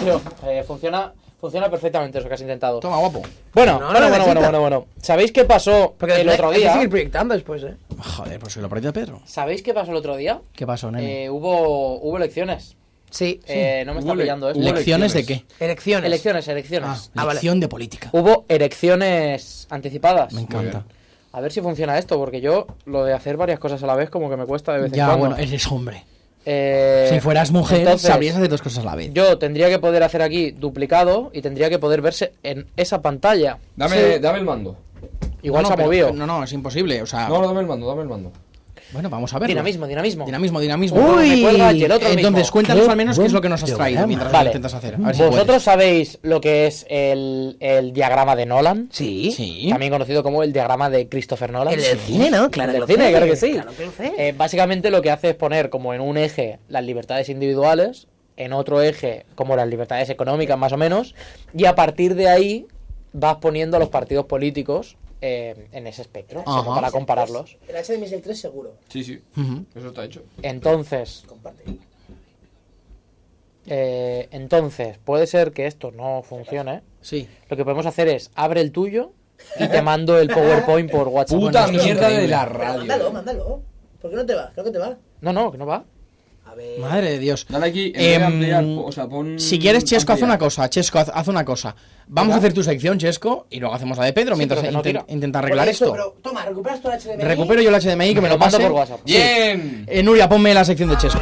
Tío, funciona perfectamente eso que has intentado. Toma, guapo. Bueno, No, no necesita. bueno. ¿Sabéis qué pasó el otro Hay que día? seguir proyectando después, Joder, pues soy lo proyecto de Pedro. ¿Sabéis qué pasó el otro día? ¿Qué pasó, nene? Hubo elecciones. Sí. No me está Hubo pillando esto. ¿Lecciones de qué? Elecciones. Elecciones. vale. Lección de política. Hubo elecciones anticipadas. Me encanta. A ver si funciona esto, porque yo lo de hacer varias cosas a la vez como que me cuesta de vez en Ya, cuando. bueno, eres hombre. Eh, Si fueras mujer, entonces, sabrías hacer dos cosas a la vez. Yo tendría que poder hacer aquí duplicado y tendría que poder verse en esa pantalla. Dame el mando. Igual No, se ha pero- movido. No, es imposible. O sea, No, dame el mando. bueno, vamos a ver. Dinamismo. Dinamismo. Uy, me cuelga y el otro Entonces, mismo. cuéntanos al menos qué es lo que nos has traído mientras lo Vale. intentas hacer. A ver si ¿Vosotros puedes. sabéis lo que es el diagrama de Nolan? Sí. Sí. También conocido como el diagrama de Christopher Nolan. El del cine, ¿no? Claro El que del lo cine, sé. claro que sí. Claro que lo sé. Básicamente lo que hace es poner como en un eje las libertades individuales, en otro eje como las libertades económicas más o menos, y a partir de ahí vas poniendo a los partidos políticos en ese espectro, Ajá. para compararlos. El HDMI es el 3 seguro. Sí. Ujú. Eso está hecho. Entonces, puede ser que esto no funcione. Sí. Lo que podemos hacer es, abre el tuyo y te mando el PowerPoint por WhatsApp. Puta esto es mierda de increíble. la radio. Mándalo. ¿Por qué no te va? Creo que te va. No, que no va. A ver. Madre de Dios. Dale aquí, en vez de ampliar, o sea, pon... Si quieres, Chesco, haz ampliar. una cosa. Chesco, haz una cosa. Vamos a hacer tu sección, Chesco, y luego hacemos la de Pedro Sí, mientras pero que no tira. intenta arreglar esto. Pero, toma, recuperas tu HDMI. Recupero yo el HDMI que me lo mando pase. por WhatsApp. Sí. Bien. Nuria, ponme la sección de Chesco.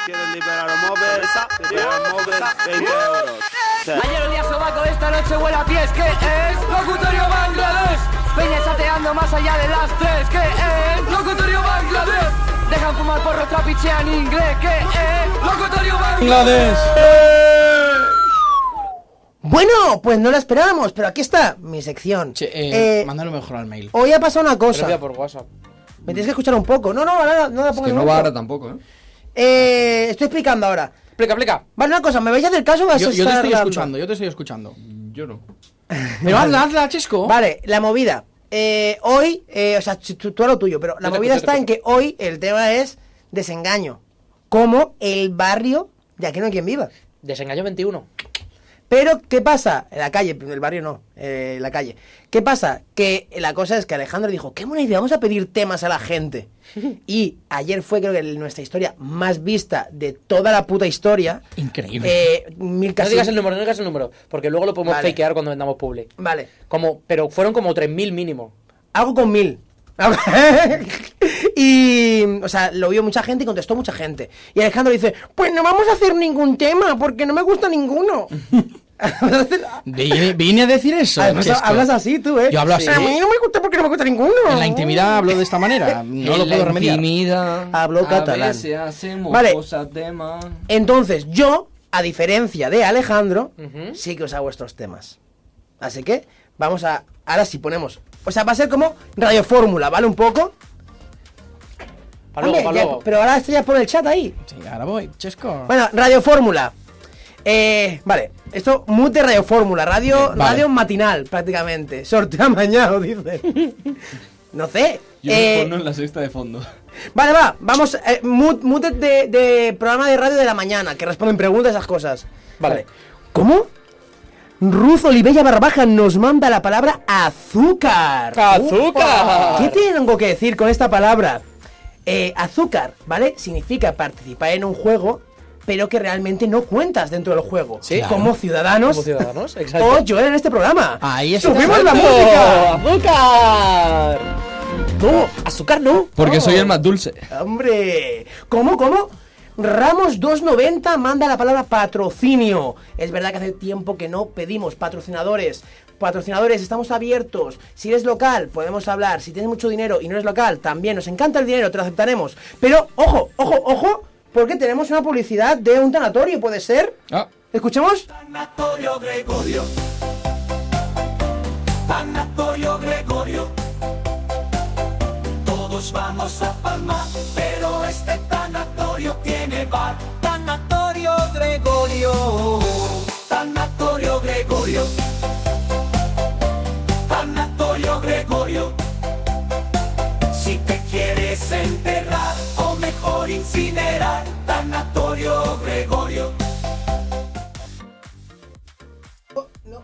¿Quieres liberar a móvil? Liberar móvil, 20 euros. Ayer olía sobaco, esta noche huele a pies. ¿Qué es? Locutorio Bangladesh. Peña chateando más allá de las 3. ¿Qué es? Locutorio Bangladesh. Dejan fumar porro, trapichean inglés. ¿Qué es? Locutorio Bangladesh. Bueno, pues no la esperábamos, pero aquí está mi sección. Mándalo mejor al mail. Hoy ha pasado una Te lo cosa. envía por WhatsApp. Me tienes que escuchar un poco. No la pongo Que de no momento. va ahora tampoco, ¿eh? Estoy explicando ahora. Explica. Vale, una cosa, ¿me vais a hacer caso o vas a Yo te estar estoy hablando? escuchando, yo te estoy escuchando. Yo no. Pero hazla, Chesco. Vale, la movida. Hoy, o sea, tú a lo tuyo, pero la Yo te movida escucho, está en que hoy el tema es desengaño. Como el barrio de Aquí no hay quien viva. Desengaño 21. Pero, ¿qué pasa? En la calle, el barrio no, la calle. ¿Qué pasa? Que la cosa es que Alejandro dijo, qué buena idea, vamos a pedir temas a la gente. Y ayer fue, creo que, nuestra historia más vista de toda la puta historia. Increíble. Mil No casi... digas el número, porque luego lo podemos Vale. fakear cuando vendamos public. Vale, Pero fueron como 3.000 mínimo. algo con 1000. Y, o sea, lo vio mucha gente y contestó mucha gente. Y Alejandro dice, pues no vamos a hacer ningún tema, porque no me gusta ninguno. Vine a decir eso. Además, Chesco. hablas así tú, ¿eh? Yo hablo así. A mí no me gusta porque no me gusta ninguno. En la intimidad hablo de esta manera. No lo puedo remediar. Intimidad, Habló catalán. A veces hacemos Vale. cosas de más. Entonces, yo, a diferencia de Alejandro, Ujú. sí que os hago estos temas. Así que, vamos a... Ahora sí ponemos... O sea, va a ser como Radio Fórmula, ¿vale? Un poco. Para Hombre, luego, ya- luego. pero ahora estoy ya por el chat ahí. Sí, ahora voy, Chesco. Bueno, Radio Fórmula. Vale, esto, mood de Radio Fórmula, radio, Vale. radio matinal, prácticamente. Sorteo mañana, dice. No sé. Yo me pongo en la sexta de fondo. Vale, vamos, mood de programa de radio de la mañana, que responden preguntas, esas cosas. Vale. ¿Cómo? Ruth Olivella Barbaja nos manda la palabra azúcar. ¡Azúcar! ¿Qué tengo que decir con esta palabra? Azúcar, ¿vale? Significa participar en un juego, pero que realmente no cuentas dentro del juego. Sí. Como ciudadanos. Como ciudadanos, exacto. O yo en este programa. Ahí está. ¡Subimos la ¡Exacto! música! ¡Azúcar! No, azúcar no. Porque Oh. soy el más dulce. ¡Hombre! ¿Cómo? Ramos 290 manda la palabra patrocinio. Es verdad que hace tiempo que no pedimos patrocinadores. Patrocinadores, estamos abiertos. Si eres local, podemos hablar. Si tienes mucho dinero y no eres local, también nos encanta el dinero, te lo aceptaremos. Pero, ojo, porque tenemos una publicidad de un tanatorio, ¿puede ser? Ah, ¿Escuchemos? Tanatorio Gregorio. Tanatorio Gregorio. Todos vamos a Palma, pero este tanatorio tiene bar. Tanatorio Gregorio. Tanatorio Gregorio. Desenterrar o mejor incinerar. Tanatorio Gregorio.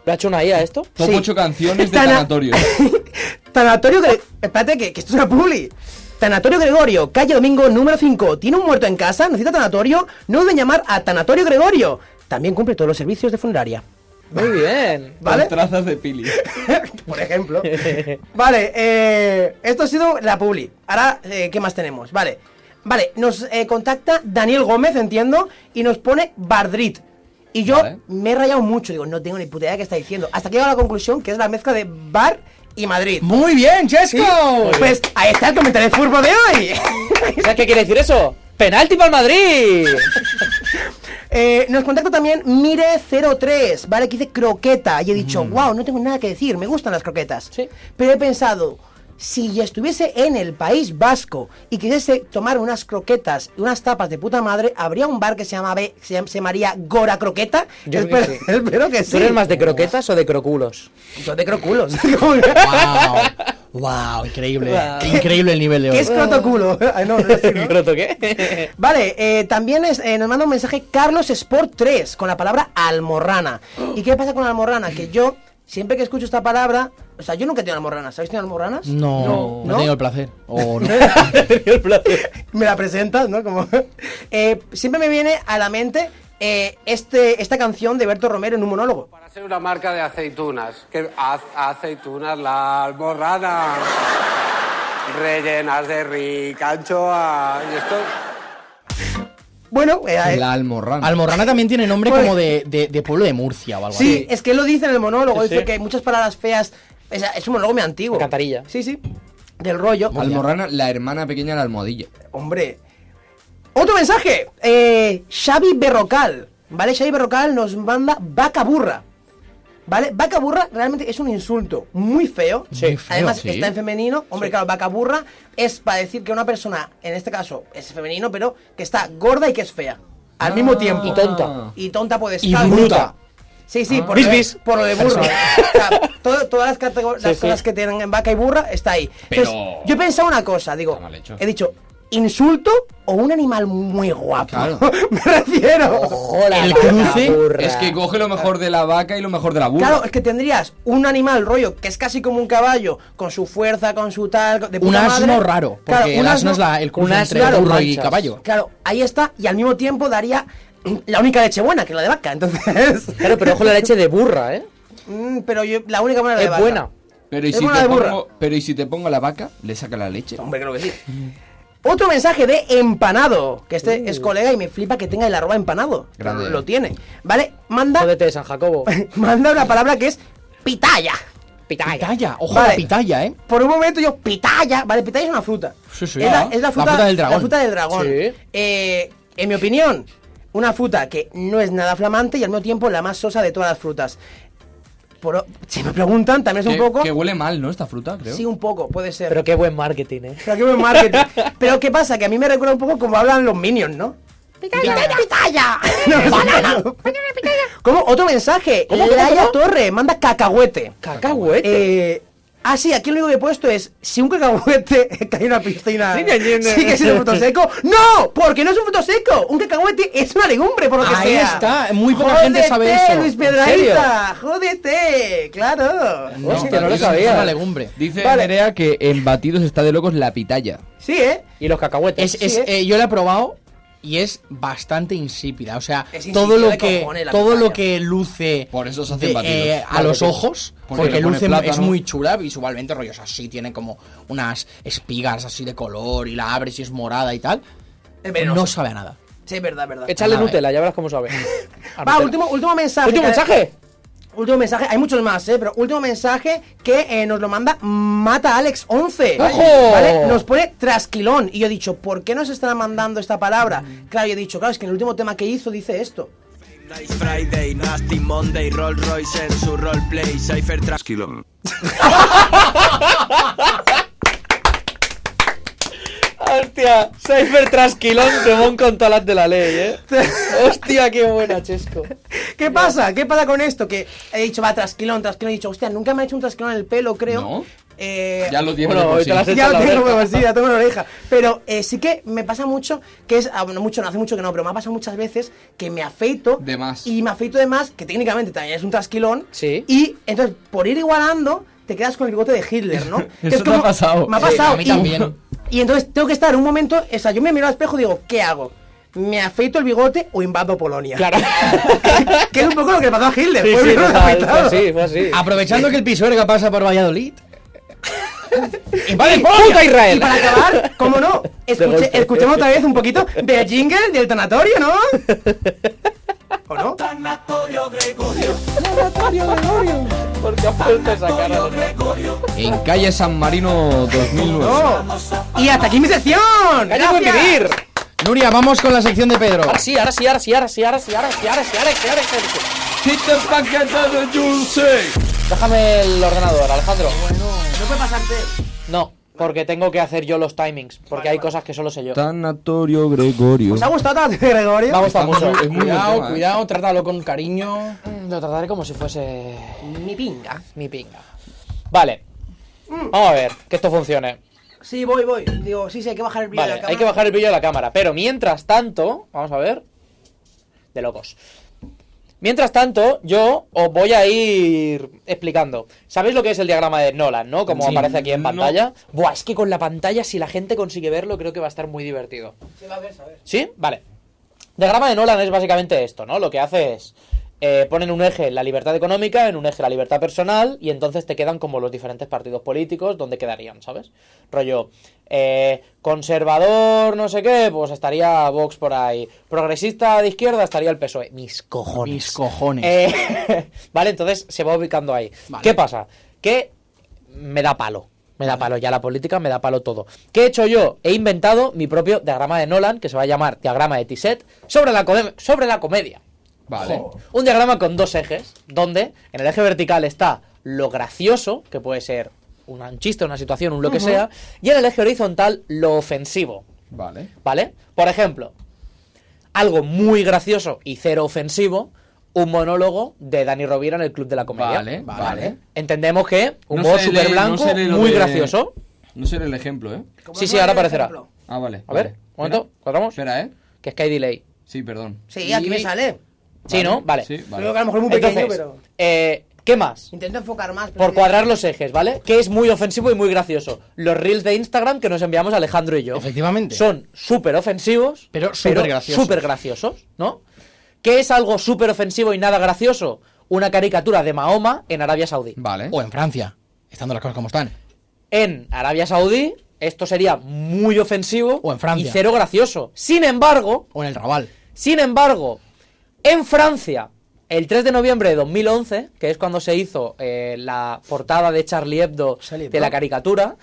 ¿Le ha hecho una IA esto? Top Sí. 8 canciones de Tana- tanatorio. Tanatorio Espérate, que esto es una publi. Tanatorio Gregorio, calle Domingo número 5. ¿Tiene un muerto en casa? ¿Necesita tanatorio? No deben llamar a Tanatorio Gregorio. También cumple todos los servicios de funeraria. Muy bien. ¿Vale? Con trazas de pili. Por ejemplo. Vale, esto ha sido la publi. Ahora, ¿qué más tenemos? Vale, nos contacta Daniel Gómez, entiendo, y nos pone Bardrit. Y yo Vale. me he rayado mucho, digo, no tengo ni puta idea de qué está diciendo. Hasta que llego a la conclusión que es la mezcla de bar y Madrid. Muy bien, Chesco. Sí, pues ahí está el comentario de fútbol de hoy. ¿Sabes qué quiere decir eso? ¡Penalti para el Madrid! Nos contacta también Mire03, ¿vale? Que dice croqueta. Y he dicho, wow, no tengo nada que decir, me gustan las croquetas. Sí. Pero he pensado, si ya estuviese en el País Vasco y quisiese tomar unas croquetas y unas tapas de puta madre, habría un bar que se llamaría Gora Croqueta. Yo creo que sí. Espero que sí. ¿Tú eres más de croquetas o de croculos? Yo de croculos. Wow, increíble. Wow. Increíble el nivel de ¿Qué hoy. es crotoculo? Ay, no, no, sí, ¿no? ¿Croto qué? Vale, también nos manda un mensaje Carlos Sport 3 con la palabra almorrana. ¿Y qué pasa con almorrana? Que yo, siempre que escucho esta palabra, o sea, yo nunca he tenido almorranas. ¿Habéis tenido almorranas? No, no he tenido el placer. O no. Me la presentas, ¿no? Como siempre me viene a la mente esta canción de Berto Romero en un monólogo. Para ser una marca de aceitunas, que aceitunas la almorrana, rellenas de rica anchoa, y esto... Bueno, La almorrana. Almorrana también tiene nombre Pues- como de pueblo de Murcia o algo sí, así. es que él lo dice en el monólogo, Sí, dice sí. que hay muchas palabras feas, es un monólogo muy antiguo. Alcantarilla. Sí, sí, del rollo. Almorrana, la hermana pequeña de la almohadilla. Hombre. Otro mensaje. Xavi Berrocal. ¿Vale? Xavi Berrocal nos manda vaca burra. ¿Vale? Vaca burra realmente es un insulto muy feo. Muy feo, Además sí. está en femenino. Hombre, claro, vaca burra es para decir que una persona, en este caso es femenino, pero que está gorda y que es fea. Al mismo tiempo. Y tonta. Y tonta puede Y estar. bruta. Sí, sí, por, Bis, lo de- bis. por lo de burro. O sea, todas las, las Sí, cosas sí. que tienen en vaca y burra está ahí. Pero- Entonces, yo he pensado una cosa, digo, Está mal hecho. he dicho, ¿insulto o un animal muy guapo? Claro. Me refiero. Hola, El cruce burra. Es que coge lo mejor de la vaca y lo mejor de la burra. Claro, es que tendrías un animal rollo que es casi como un caballo, con su fuerza, con su tal, de Un puta asno madre. raro. Porque Claro, un el asno es asno- el cruce un asno, entre claro, burro y manchas. caballo. Claro, ahí está, y al mismo tiempo daría la única leche buena, que es la de vaca, entonces... Claro, pero ojo la leche de burra, ¿eh? Pero yo, la única buena es la de Es vaca. buena. Pero ¿y, es si buena te de burra. pongo, pero ¿y si te pongo la vaca? ¿Le saca la leche? Hombre, creo que sí. Otro mensaje de Empanado, que este es colega y me flipa que tenga el arroba empanado. Grande. Lo tiene. ¿Vale? Manda, Jódete de San Jacobo. manda una palabra que es pitaya. Pitaya. Ojo Vale. a la pitaya, ¿eh? Por un momento yo, pitaya. Vale, pitaya es una fruta. Sí, sí. Es la fruta del dragón. La fruta del dragón. Sí. En mi opinión, una fruta que no es nada flamante y al mismo tiempo la más sosa de todas las frutas. Si me preguntan, también es un poco... Que huele mal, ¿no? Esta fruta, creo. Sí, un poco, puede ser. Pero qué buen marketing, ¿eh? Pero qué buen marketing. Pero ¿qué pasa? Que a mí me recuerda un poco como hablan los Minions, ¿no? ¡Pitaya! ¡Pitaya! ¿Cómo? Otro mensaje. Laia Torre manda cacahuete. Cacahuete. Sí, aquí lo único que he puesto es: si un cacahuete cae en una piscina, Sí, que- ¿sigue siendo fruto seco? ¡No! Porque no es un fruto seco. Un cacahuete es una legumbre, por lo que Ahí sea. está, muy poca gente sabe eso. Luis ¿En Pedraíta! ¡Jódete! ¡Claro! Hostia, no lo Es sabía. una legumbre. Dice Vale. Nerea que en batidos está de locos la pitaya. Sí, ¿eh? Y los cacahuetes. Yo la he probado y es bastante insípida. O sea, Es todo insípida lo de que cojones la todo pitaya. lo que luce Por eso se hacen batidos. a los ojos, Porque porque le pone luce plátano. es muy chula visualmente, rollos así, tiene como unas espigas así de color y la abres y es morada y tal. Es venenoso. No sabe a nada. Sí, es verdad, es verdad. Échale Nada, Nutella, ya verás cómo sabe. Va, último mensaje. ¿Último mensaje? Último mensaje, hay muchos más, pero último mensaje que nos lo manda Mata Alex 11. ¡Ojo! ¿Vale? Nos pone trasquilón. Y yo he dicho, ¿por qué nos estará mandando esta palabra? Claro, yo he dicho, claro, es que en el último tema que hizo dice esto. Nice Friday, Nasty Monday, Rolls Royce en su roleplay, Cypher Trasquilón. Hostia, Cypher Trasquilón, Demon con todas las de la ley, ¿eh? Hostia, qué buena, Chesco. ¿Qué pasa? ¿Qué pasa con esto? Que he dicho, va, trasquilón. He dicho, hostia, nunca me ha hecho un trasquilón en el pelo, creo. ¿No? Ya lo tiene Bueno, de por hoy te las sí. he Ya hecho lo la tengo, oreja. pues sí, ya tengo la oreja. Pero sí que me pasa mucho, que es, no mucho, no hace mucho que no, pero me ha pasado muchas veces que me afeito. De más. Y me afeito de más, que técnicamente también es un trasquilón. Sí. Y entonces, por ir igualando, te quedas con el bigote de Hitler, ¿no? Que Eso es te ha pasado. Me ha Sí, pasado. a mí también. Y entonces tengo que estar un momento, o sea, yo me miro al espejo y digo, ¿qué hago? ¿Me afeito el bigote o invado Polonia? Claro. Que es un poco lo que le pasó a Hitler. Sí, fue sí, el primero total, afeitado. fue así, fue así. Aprovechando que el Pisuerga pasa por Valladolid. ¡Vale, puta Y Israel! para acabar, ¿cómo no? golpe. Escuchemos otra vez un poquito del jingle del tanatorio, ¿no? ¿O no? ¿Por qué ha puesto esa cara? En calle San Marino 2009. No. Y hasta aquí mi sección. ¡Calle buen Gracias. vivir! Nuria, vamos con la sección de Pedro. Ahora sí. Hit the paquete de Juicy. Déjame el ordenador, Alejandro. No puede pasarte. No, porque tengo que hacer yo los timings. Porque hay cosas que solo sé yo. Tanatorio Gregorio. ¿Os ha gustado tanto, Gregorio? Me ha gustado mucho. Es muy buen Cuidado, tema, ¿eh? cuidado, trátalo con cariño. Lo trataré como si fuese Mi pinga. mi pinga. Vale. Vamos a ver, que esto funcione. Sí, voy. Digo, sí, hay que bajar el vídeo de Vale, la hay que bajar el brillo de la cámara. Pero mientras tanto, vamos a ver. De locos. Mientras tanto, yo os voy a ir explicando. ¿Sabéis lo que es el diagrama de Nolan, no? Como Sí, aparece aquí en no. pantalla. Buah, es que con la pantalla, si la gente consigue verlo, creo que va a estar muy divertido. Se va a ver, saber. ¿Sí? Vale. Diagrama de Nolan es básicamente esto, ¿no? Lo que hace es... ponen un eje la libertad económica, en un eje la libertad personal, y entonces te quedan como los diferentes partidos políticos donde quedarían, ¿sabes? Rollo, conservador, no sé qué, pues estaría Vox por ahí. Progresista de izquierda estaría el PSOE. Mis cojones. Mis cojones. Vale, entonces se va ubicando ahí. Vale. ¿Qué pasa? Que me da palo. Me da palo ya la política, me da palo todo. ¿Qué he hecho yo? He inventado mi propio diagrama de Nolan, que se va a llamar diagrama de Tisset, sobre la comedia. Vale. Un diagrama con dos ejes, donde en el eje vertical está lo gracioso, que puede ser un chiste, una situación, un lo que sea, y en el eje horizontal lo ofensivo, Vale. ¿vale? Por ejemplo, algo muy gracioso y cero ofensivo, un monólogo de Dani Rovira en el Club de la Comedia. Vale. Entendemos que No humor se súper lee- blanco, no se lee lo muy de- gracioso. No será el ejemplo, ¿eh? Sí, sí, ahora aparecerá. Ah, vale. A ver, vale. un momento, ¿cuadramos? Espera, ¿eh? Que es que hay delay. Sí, perdón. Sí, aquí me sale. Sí, ¿no? Vale. Sí, Creo que vale. a lo mejor es muy pequeño, Entonces, pero... ¿qué más? Intento enfocar más. pero Por cuadrar los ejes, ¿vale? Que es muy ofensivo y muy gracioso. Los reels de Instagram que nos enviamos Alejandro y yo. Efectivamente. Son súper ofensivos, Pero súper graciosos. súper graciosos, ¿no? ¿Qué es algo súper ofensivo y nada gracioso? Una caricatura de Mahoma en Arabia Saudí. Vale. O en Francia, estando las cosas como están. En Arabia Saudí, esto sería muy ofensivo O en Francia. y cero gracioso. Sin embargo, O en el Raval. en Francia, el 3 de noviembre de 2011, que es cuando se hizo la portada de Charlie Hebdo Charlie de Hebdo. la caricatura,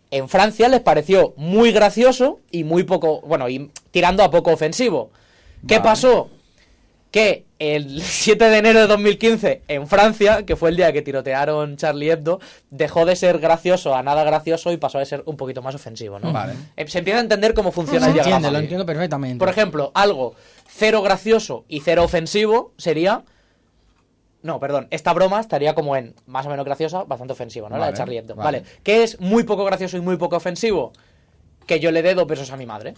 en Francia les pareció muy gracioso y muy poco, bueno, y tirando a poco ofensivo. ¿Qué Vale. pasó? Que el 7 de enero de 2015 en Francia, que fue el día que tirotearon Charlie Hebdo, dejó de ser gracioso a nada gracioso y pasó a ser un poquito más ofensivo, ¿no? Vale. Se empieza a entender cómo funciona Se el diagrama. entiende, lo entiendo perfectamente. Por ejemplo, algo cero gracioso y cero ofensivo sería... No, perdón, esta broma estaría como en más o menos graciosa, bastante ofensiva, ¿no? La de Vale, Charlie Hebdo. vale. Vale. ¿Qué es muy poco gracioso y muy poco ofensivo? Que yo le dé 2 besos a mi madre.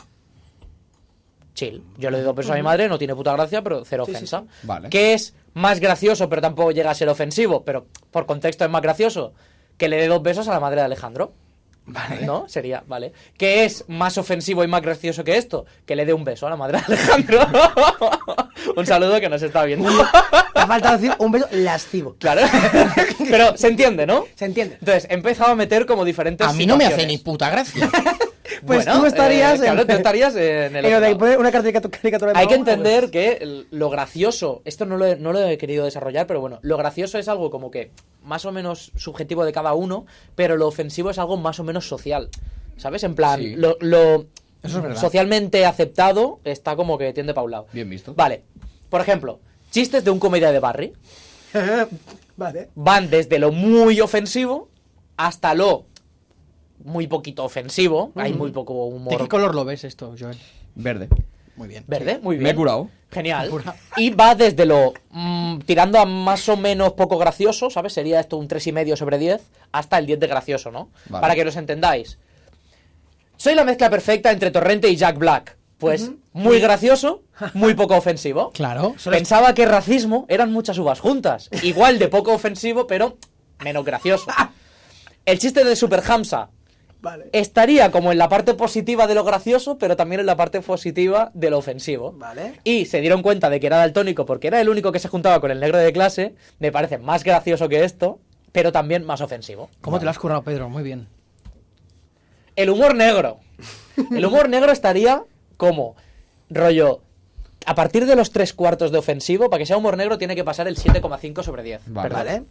Chill. Yo le doy 2 besos a mi madre, no tiene puta gracia, pero cero ofensa. Vale. ¿Qué es más gracioso, pero tampoco llega a ser ofensivo? Pero por contexto es más gracioso. Que le dé 2 besos a la madre de Alejandro. Vale. ¿No? Sería, vale. ¿Qué es más ofensivo y más gracioso que esto? Que le dé un beso a la madre de Alejandro. Un saludo que nos está viendo. Te ha faltado decir un beso lascivo. Claro. Pero se entiende, ¿no? ¿Se entiende? Entonces, he empezado a meter como diferentes A mí no me hace situaciones. ni puta gracia. Pues Bueno, tú estarías claro, tú estarías en el en lo otro de lado. poner una caricatura de Hay que Mahoma, entender pues. que lo gracioso, esto no lo he querido desarrollar, pero bueno, lo gracioso es algo como que más o menos subjetivo de cada uno, pero lo ofensivo es algo más o menos social, ¿sabes? En plan, Sí. lo Eso es verdad. socialmente aceptado está como que tiende para un lado. Bien visto. Vale, por ejemplo, chistes de un comedia de Barry Vale. van desde lo muy ofensivo hasta lo muy poquito ofensivo, hay muy poco ¿De humor. qué color lo ves esto, Joel? Verde. Muy bien. ¿Verde? Muy bien. Me he curado. Genial. Y va desde lo tirando a más o menos poco gracioso, ¿sabes? Sería esto un 3,5 sobre 10, hasta el 10 de gracioso, ¿no? Vale. Para que los entendáis. Soy la mezcla perfecta entre Torrente y Jack Black. Pues muy gracioso, muy poco ofensivo. Claro. Pensaba que racismo eran muchas uvas juntas. Igual de poco ofensivo, pero menos gracioso. El chiste de Super Hamza Vale. estaría como en la parte positiva de lo gracioso, pero también en la parte positiva de lo ofensivo. Vale. Y se dieron cuenta de que era daltónico porque era el único que se juntaba con el negro de clase. Me parece más gracioso que esto, pero también más ofensivo. ¿Cómo te lo has currado, Pedro? Muy bien. El humor negro. El humor negro estaría como rollo. A partir de los 3/4 de ofensivo, para que sea humor negro, tiene que pasar el 7,5 sobre 10. Vale. ¿Perdón? Vale.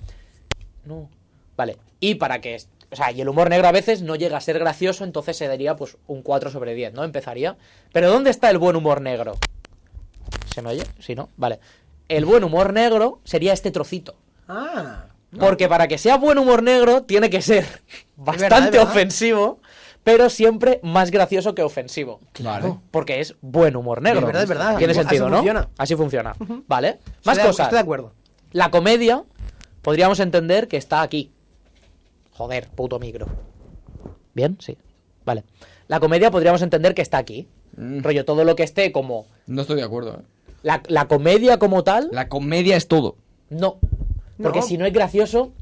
No. Vale. Y para que... O sea, y el humor negro a veces no llega a ser gracioso, entonces se daría pues un 4 sobre 10, ¿no? Empezaría. Pero ¿dónde está el buen humor negro? ¿Se me oye? Sí, ¿no? Vale. El buen humor negro sería este trocito. Ah. Porque para que sea buen humor negro, tiene que ser bastante verdad. ofensivo, pero siempre más gracioso que ofensivo. Vale. Porque es buen humor negro. Es verdad. Tiene Así sentido, ¿no? funciona. Así funciona. ¿Vale? Más Estoy cosas. de acuerdo. La comedia, podríamos entender que está aquí. Joder, puto micro. ¿Bien? Sí. Vale. La comedia podríamos entender que está aquí. Rollo, todo lo que esté como... No estoy de acuerdo, ¿eh? La comedia como tal, La comedia es todo. no. Porque No. si no es gracioso,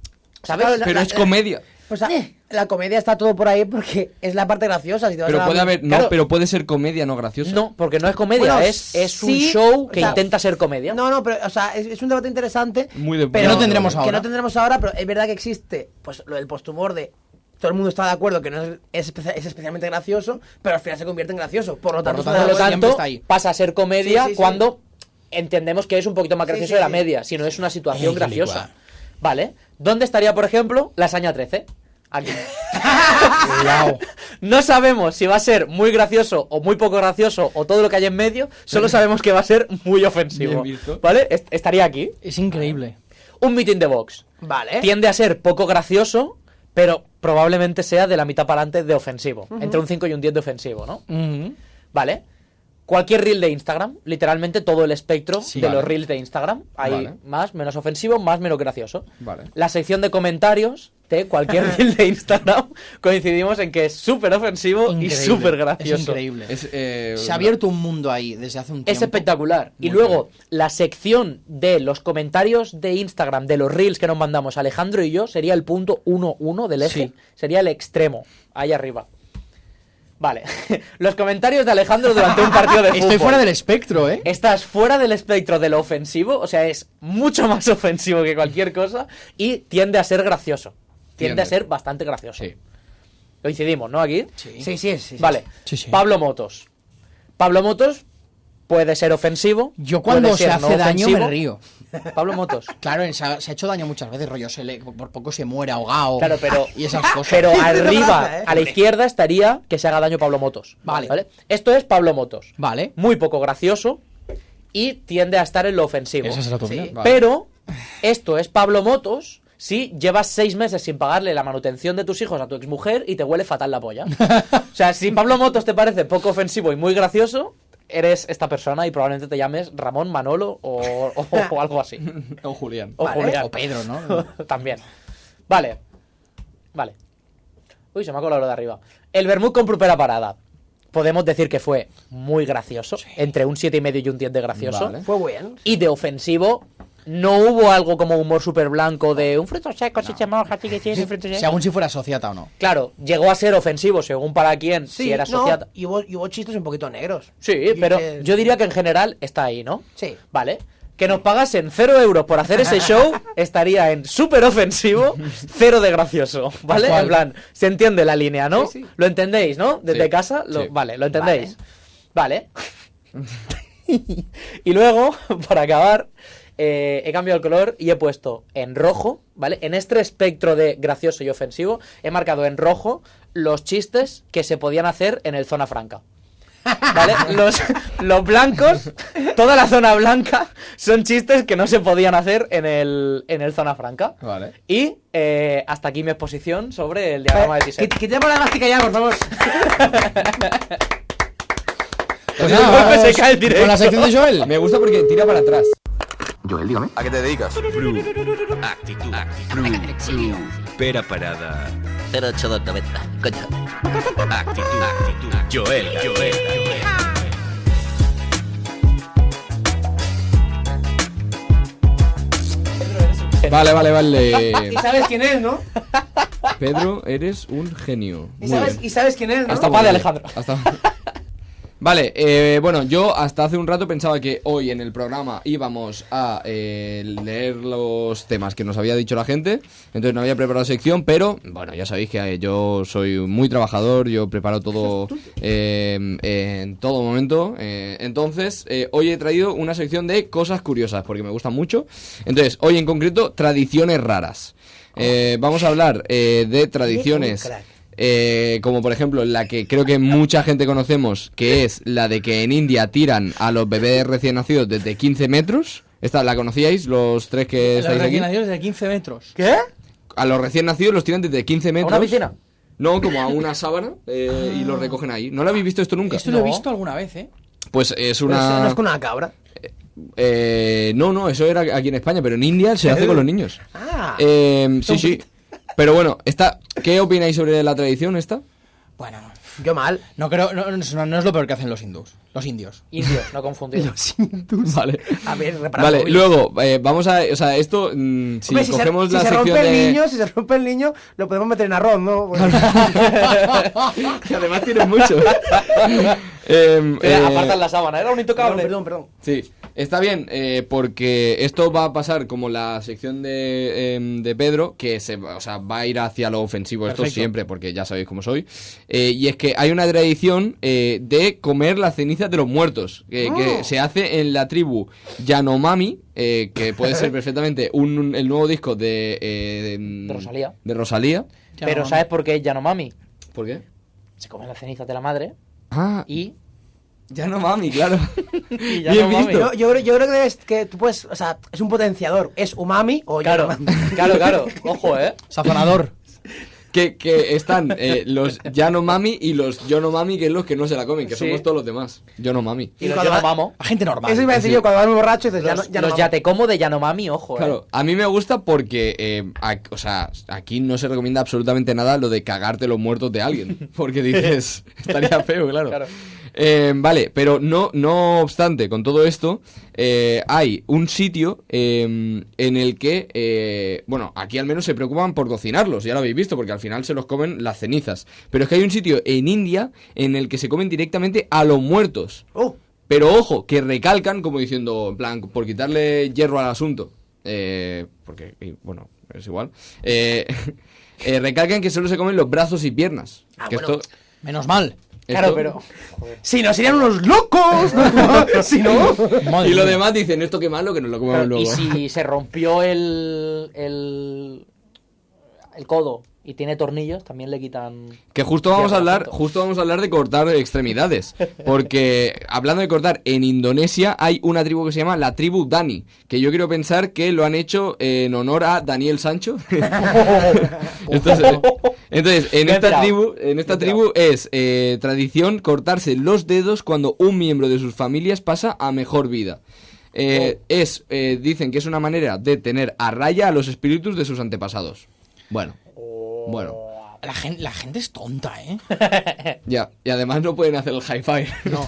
¿sabes? Claro, Pero es comedia. O sea, la comedia está todo por ahí porque es la parte graciosa. Si te vas Pero a la- puede haber... claro. No, pero puede ser comedia, no graciosa. No, porque no es comedia, Bueno, es un sí, show que o sea, intenta ser comedia. No, pero, o sea, es un debate interesante. Muy de... Pero no tendremos que ahora. no tendremos ahora, pero es verdad que existe pues lo del posthumor de todo el mundo está de acuerdo que no es especialmente gracioso, pero al final se convierte en gracioso. Por lo tanto, lo es una- Por lo siempre tanto, está ahí. pasa a ser comedia Sí, sí, sí. cuando entendemos que es un poquito más gracioso Sí, sí, de la sí. media, si no es una situación Qué graciosa. película. ¿Vale? ¿Dónde estaría, por ejemplo, Lasaña 13? Aquí. Cuidado. No sabemos si va a ser muy gracioso o muy poco gracioso o todo lo que hay en medio, solo sabemos que va a ser muy ofensivo. Bien visto. ¿Vale? Estaría aquí. Es increíble. Un meeting de Vox. Vale. Tiende a ser poco gracioso, pero probablemente sea de la mitad para adelante de ofensivo. Entre un 5 y un 10 de ofensivo, ¿no? ¿Vale? Cualquier reel de Instagram, literalmente todo el espectro Sí, de vale. los reels de Instagram. Hay Vale. más, menos ofensivo, más, menos gracioso. Vale. La sección de comentarios de cualquier reel de Instagram coincidimos en que es súper ofensivo y Increíble. súper gracioso. Es increíble. Es, Se ha abierto un mundo ahí desde hace un tiempo. Es espectacular. Y Muy luego, la sección de los comentarios de Instagram, de los reels que nos mandamos Alejandro y yo, sería el punto 1-1 del eje. Sí. Sería el extremo, ahí arriba. Vale. Los comentarios de Alejandro durante un partido de fútbol. Estoy fuera del espectro, ¿eh? Estás fuera del espectro de lo ofensivo, o sea, es mucho más ofensivo que cualquier cosa y tiende a ser gracioso. Tiende a ser bastante gracioso. Sí. Coincidimos, ¿no? Aquí. Sí, sí. Vale. Sí, sí. Pablo Motos. Pablo Motos puede ser ofensivo. Yo cuando puede se ser hace no daño ofensivo. me río. Pablo Motos. Claro, se ha hecho daño muchas veces, rollo, por poco se muere ahogado. Claro, pero- Y esas cosas. Pero Tiene arriba, gracia, ¿eh? a la izquierda, estaría que se haga daño Pablo Motos. Vale. Esto es Pablo Motos. Vale. Muy poco gracioso y tiende a estar en lo ofensivo. Esa es la opinión. Vale. Pero esto es Pablo Motos si llevas 6 meses sin pagarle la manutención de tus hijos a tu exmujer y te huele fatal la polla. O sea, si Pablo Motos te parece poco ofensivo y muy gracioso, eres esta persona y probablemente te llames Ramón, Manolo o algo así. O Julián. O Vale. Julián. O Pedro, ¿no? También. Vale. Vale. Uy, se me ha colado lo de arriba. El vermut con propera parada. Podemos decir que fue muy gracioso. Entre un 7,5 y un 10 de gracioso. Vale. Fue bueno. Y de ofensivo, no hubo algo como humor súper blanco de un fruto seco, si se moja, sí que tiene fruto seco. Según si fuera sociata o no. Claro, llegó a ser ofensivo según para quién, si era no, sociata. y hubo chistes un poquito negros. Sí, Y pero que- yo diría que en general está ahí, ¿no? Sí. Vale. Que nos pagasen 0 euros por hacer ese show estaría en súper ofensivo, 0 de gracioso, ¿vale? Tal cual. En plan, se entiende la línea, ¿no? Sí, sí. ¿Lo entendéis, no? Desde Sí, casa, sí. vale, lo entendéis. Vale. Y luego, para acabar, he cambiado el color y he puesto en rojo, ¿vale? En este espectro de gracioso y ofensivo, he marcado en rojo los chistes que se podían hacer en el Zona Franca. ¿Vale? Los blancos, toda la zona blanca, son chistes que no se podían hacer en el Zona Franca. Vale. Y hasta aquí mi exposición sobre el diagrama de Thyssen. Quitemos la gráfica ya, por favor. Pues nada, Se cae el directo. con la sección de Joel. Me gusta porque tira para atrás. Joel, dígame. ¿A qué te dedicas? Actitud. Pera parada. 08290, coño. Actitud. Joel. Vale. Y sabes quién es, ¿no? Pedro, eres un genio. Y Muy bien. sabes quién es, ¿no? Hasta padre, Alejandro. Vale, bueno, yo hasta hace un rato pensaba que hoy en el programa íbamos a leer los temas que nos había dicho la gente, entonces no había preparado sección, pero bueno, ya sabéis que yo soy muy trabajador, yo preparo todo en todo momento, entonces hoy he traído una sección de cosas curiosas, porque me gustan mucho, entonces hoy en concreto tradiciones raras. Vamos a hablar de tradiciones... como por ejemplo la que creo que mucha gente conocemos, que es la de que en India tiran a los bebés recién nacidos desde 15 metros. ¿Esta la conocíais, los tres que Los estáis aquí? recién nacidos de 15 metros. ¿Qué? A los recién nacidos los tiran desde 15 metros. ¿A una piscina? No, como a una sábana y los recogen ahí. ¿No lo habéis visto esto nunca? Esto lo he visto alguna vez, ¿eh? Pues es ¿No una... es con una cabra? No, eso era aquí en España, pero en India se hace con los niños. Ah. Sí. Pero bueno, ¿qué opináis sobre la tradición esta? Bueno, Yo mal. no creo, no es lo peor que hacen los indios. Indios, no confundir. Vale. A ver, Vale, luego, vamos a... O sea, esto, si Hombre, cogemos si la se sección rompe de... el niño, si se rompe el niño, lo podemos meter en arroz, ¿no? Que además tienes mucho. Apartan la sábana, era un intocable. Perdón. Sí, está bien, porque esto va a pasar como la sección de Pedro, que va a ir hacia lo ofensivo. Perfecto. Esto siempre, porque ya sabéis cómo soy. Y es que hay una tradición de comer las cenizas de los muertos, que se hace en la tribu Yanomami, que puede ser perfectamente el nuevo disco de Rosalía. De Rosalía. Pero ¿sabes por qué es Yanomami? ¿Por qué? Se comen las cenizas de la madre y... Yanomami, claro. y Bien visto. Yo creo que tú puedes, o sea, es un potenciador. Es umami o Claro, yanomami. claro. Ojo, Sazonador. Que están los Yanomami y los Yonomami, que es los que no se la comen, que Sí. somos todos los demás. Yonomami. Y los cuando va- Yanomamo. La gente normal. Eso iba a decir yo, cuando vas muy borracho dices, Los ya te como de Yanomami, ojo, Claro, a mí me gusta porque, aquí no se recomienda absolutamente nada lo de cagarte los muertos de alguien. Porque dices, estaría feo, claro. Vale, pero no obstante, con todo esto, hay un sitio en el que, aquí al menos se preocupan por cocinarlos, ya lo habéis visto, porque al final se los comen las cenizas. Pero es que hay un sitio en India en el que se comen directamente a los muertos. Pero ojo, que recalcan como diciendo, en plan, por quitarle hierro al asunto. Porque, es igual. Recalcan que solo se comen los brazos y piernas. Que bueno. esto... Menos mal. Claro, esto- pero... Si no, serían unos locos. Si no... Madre Y lo mía. demás dicen, esto qué malo, que nos lo comemos luego. Y si se rompió el codo y tiene tornillos, también le quitan... Que justo vamos a Hierro, hablar de cortar extremidades. Porque, hablando de cortar, en Indonesia hay una tribu que se llama la tribu Dani. Que yo quiero pensar que lo han hecho en honor a Daniel Sancho. Entonces, en esta tribu es tradición cortarse los dedos cuando un miembro de sus familias pasa a mejor vida. Dicen que es una manera de tener a raya a los espíritus de sus antepasados. Bueno. La gente es tonta, ¿eh? Ya, y además no pueden hacer el hi-fi. No.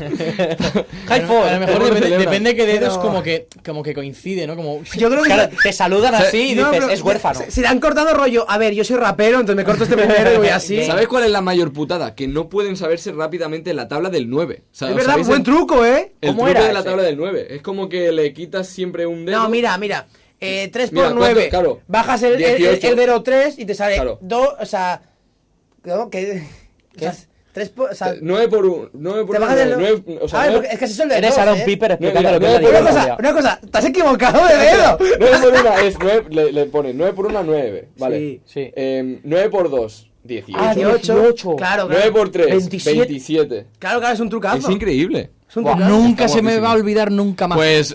High A lo mejor Pero- depende que dedos Pero- como que coincide, ¿no? Como... Yo creo que... Claro, te saludan así y No, dices, pero es huérfano. Si le han cortado rollo, a ver, yo soy rapero, entonces me corto este primero y voy así. ¿Sabes cuál es la mayor putada? Que no pueden saberse rápidamente la tabla del 9. O sea, Es verdad, ¿sabéis buen truco, ¿eh? el ¿Cómo truco era de la ese? tabla del 9. Es como que le quitas siempre un dedo. No, mira. 3 Mira, por 9. ¿cuánto? Claro. Bajas el 18. dedo 3 y te sale Claro. 2, o sea... ¿Cómo? ¿Qué? O sea, 3 por... O sea, 9 por 1. 9 por te 1. bajas el... 9, o sea, A ver, 9, porque es que así son de Eres dos, Aaron ¿eh? Piper explicando Mira, lo que es la mira, diferencia. Una cosa, te has equivocado de dedo. 9 por 1 es 9. Le pone 9 por 1, 9. Vale. Sí. 9 por 2, 18. Ah, 18. Claro, 9 por 3, 27. 27. Claro, es un trucazo. Es increíble. Es un Buah, trucazo. Nunca Está se me guapísimo. va a olvidar nunca más. Pues,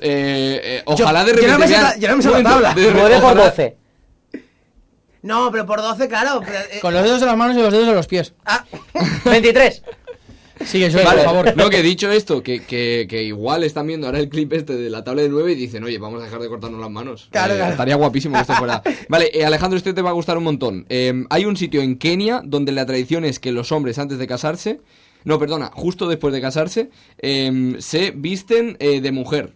ojalá de yo no repente... me sé vean- yo no me sé la Un momento, tabla. de- 9 por ojalá- 12. No, pero por 12, claro. Con los dedos de las manos y los dedos de los pies. Ah, 23. Sigue, Joel, Vale, por favor. no, que dicho esto, que igual están viendo ahora el clip este de la tabla de 9 y dicen, oye, vamos a dejar de cortarnos las manos. Claro. Estaría guapísimo que esto fuera. Vale, Alejandro, este te va a gustar un montón. Hay un sitio en Kenia donde la tradición es que los hombres antes de casarse, no, perdona, justo después de casarse, se visten de mujer.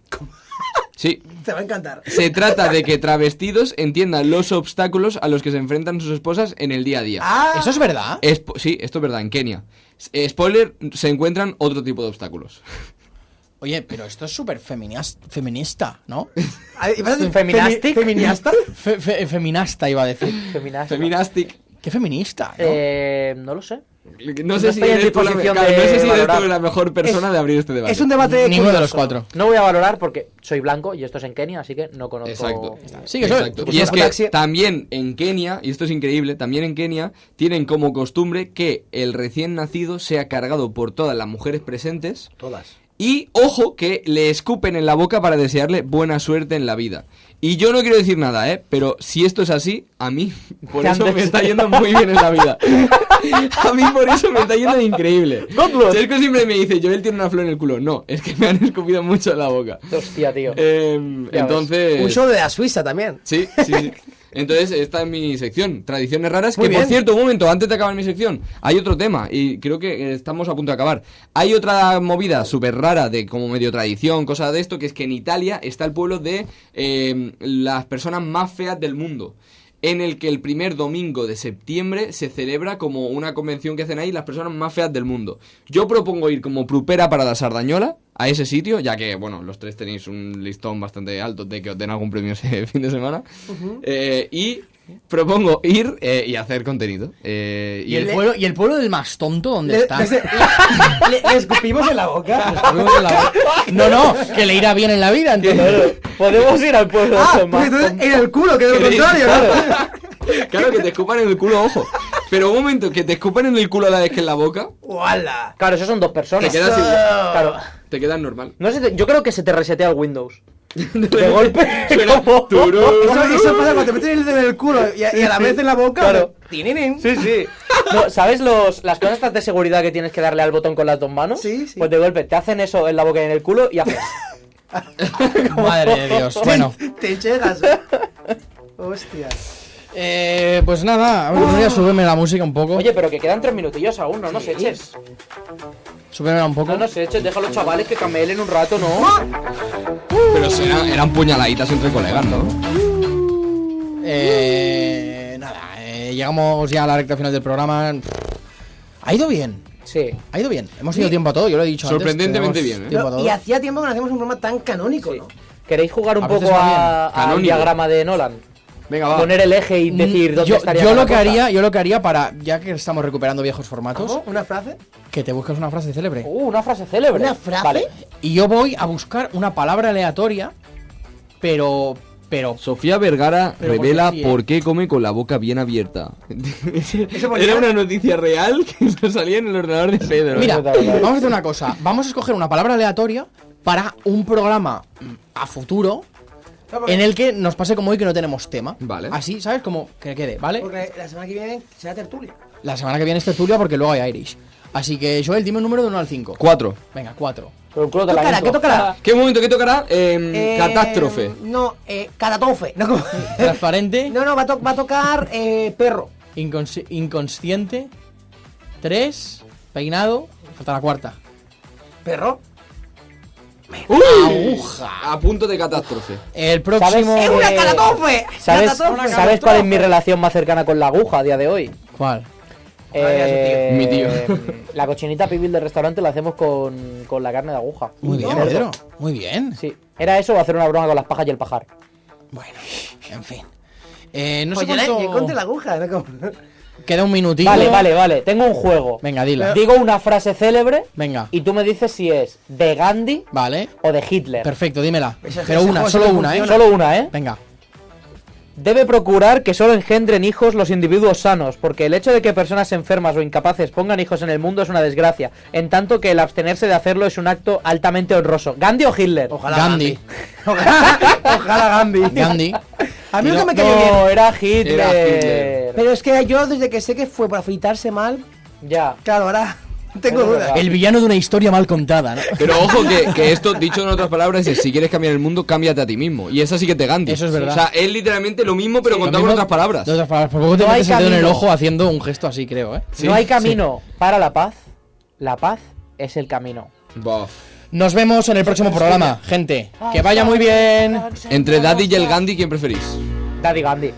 Sí. Te va a encantar. Se trata de que travestidos entiendan los obstáculos a los que se enfrentan sus esposas en el día a día. ¿Eso es verdad? Sí, esto es verdad, en Kenia. Spoiler, se encuentran otro tipo de obstáculos. Oye, pero esto es súper feminista, ¿no? ¿Ibas a decir ¿Feminastic? ¿Feminasta? Feminasta iba a decir. Feminastic. Qué feminista, ¿no? No lo sé. No sé si estoy en eres tú disposición claro, de no sé si eres valorar. tú la mejor persona de abrir este debate. Es un debate Ninguno de los curioso. 4. No voy a valorar porque soy blanco y esto es en Kenia, así que no conozco. Exacto. Sigue, Joel. Exacto. Pues Y es que taxi. también en Kenia, y esto es increíble, también en Kenia tienen como costumbre que el recién nacido sea cargado por todas las mujeres presentes. Todas. Y, ojo, que le escupen en la boca para desearle buena suerte en la vida. Y yo no quiero decir nada, pero si esto es así, a mí por ¿Qué eso han me de está ser? yendo muy bien en la vida. A mí por eso me está yendo increíble. Sergio siempre me dice, Joel tiene una flor en el culo. No, es que me han escupido mucho en la boca. Hostia, tío. Entonces... Un show de la Suiza también. Sí. Entonces, esta es mi sección, tradiciones raras. Muy Que por bien. cierto, un momento, antes de acabar mi sección, hay otro tema, y creo que estamos a punto de acabar. Hay otra movida súper rara de como medio tradición, cosa de esto, que es que en Italia está el pueblo de las personas más feas del mundo, en el que el primer domingo de septiembre se celebra como una convención que hacen ahí las personas más feas del mundo. Yo propongo ir como Prupera para la Sardañola a ese sitio, ya que, bueno, los tres tenéis un listón bastante alto de que os den algún premio ese fin de semana. Y propongo ir y hacer contenido. ¿Y el pueblo del más tonto dónde está? Le escupimos en la boca. No, que le irá bien en la vida, ¿entiendes? Podemos ir al pueblo Ah, de pues entonces en el culo, que es lo ¿Queréis? contrario, ¿no? Claro, que te escupan en el culo, ojo. Pero un momento, que te escupan en el culo a la vez que en la boca, ¡Uala! Claro, eso son dos personas. te quedas igual. Claro. Te quedas normal. No sé, yo creo que se te resetea el Windows. De golpe. Suena como- turú. Eso pasa cuando te meten el dedo en el culo y a la vez en la boca. Claro. ¡Tininin! Sí. No, ¿sabes las cosas estas de seguridad que tienes que darle al botón con las dos manos? Sí. Pues de golpe te hacen eso en la boca y en el culo y haces. Madre de Dios. Bueno, Te llegas. Hostia. pues nada, a ver, voy a subirme la música un poco. Oye, pero que quedan 3 minutillos aún, no nos eches. Súbemela un poco. No nos eches, deja a los chavales que camelen un rato, ¿no? Pero eran puñaladitas entre colegas, ¿no? Nada, llegamos ya a la recta final del programa. Ha ido bien. Sí. Ha ido bien. Hemos tenido tiempo a todo, yo lo he dicho Sorprendentemente antes. bien, ¿eh? Tiempo a todo. Y hacía tiempo que no hacíamos un programa tan canónico, ¿no? ¿Queréis jugar un A veces poco va al Canónico. diagrama de Nolan? Venga, va. Poner el eje y decir dónde estaría yo cada lo que cosa. haría, yo lo que haría para, ya que estamos recuperando viejos formatos, ¿Cómo? ¿Una frase? que te busques una frase célebre. Una frase célebre. ¿Una frase? Vale. Y yo voy a buscar una palabra aleatoria, pero Sofía Vergara Pero revela porque sí, por qué come con la boca bien abierta. por Era qué? una noticia real que nos salía en el ordenador de Pedro. mira, vamos a hacer una cosa. Vamos a escoger una palabra aleatoria para un programa a futuro en el que nos pase como hoy que no tenemos tema. Vale. Así, ¿sabes? Como que quede, ¿vale? Porque la semana que viene será tertulia. La semana que viene es tertulia porque luego hay Irish. Así que, Joel, dime un número de 1 al 5. 4. Venga, 4. Con el culo de la ¿Qué intro. tocará? ¿Qué momento? ¿Qué tocará? Catástrofe. No, catatofe. No, como- Transparente, no, va a tocar perro. inconsciente, 3, peinado, falta la cuarta. ¿Perro? ¡Uy! Aguja. A punto de catástrofe. El próximo... ¿Sabes? ¡Es una catatofe! ¿Sabes, Catatofe. ¿sabes cuál es mi relación más cercana con la aguja a día de hoy? ¿Cuál? Mi tío. La cochinita pibil del restaurante la hacemos con la carne de aguja. Muy bien, No, Pedro. Muy bien. Sí. ¿Era eso o hacer una broma con las pajas y el pajar? Bueno, en fin. No Pues sé yo cuánto... conté la aguja. ¿no? Como- Queda un minutito. Vale. Tengo un juego. Venga, dila. Digo una frase célebre Venga. y tú me dices si es de Gandhi Vale. o de Hitler. Perfecto, dímela. Ese Pero una, juego solo sí que una, ¿eh? funciona. Solo una, ¿eh? Venga. Debe procurar que solo engendren hijos los individuos sanos, porque el hecho de que personas enfermas o incapaces pongan hijos en el mundo es una desgracia, en tanto que el abstenerse de hacerlo es un acto altamente honroso. ¿Gandhi o Hitler? Ojalá Gandhi. Ojalá Gandhi. Gandhi. A mí Y no no- me cayó bien. No, era Hitler. Era Hitler. Pero es que yo desde que sé que fue por afeitarse mal, Ya. claro, ahora Tengo dudas. El villano de una historia mal contada, ¿no? Pero ojo que esto, dicho en otras palabras, es si quieres cambiar el mundo, cámbiate a ti mismo. Y esa sí que te Gandhi. Eso es verdad. O sea, es literalmente lo mismo, pero contado con otras palabras. De otras palabras. Por poco te No hay metes el dedo en el camino. ojo haciendo un gesto así, creo, ¿eh? Sí, no hay camino para la paz. La paz es el camino. Bof. Nos vemos en el próximo programa, gente. Que vaya muy bien. Entre Daddy y el Gandhi, ¿quién preferís? Daddy Gandhi.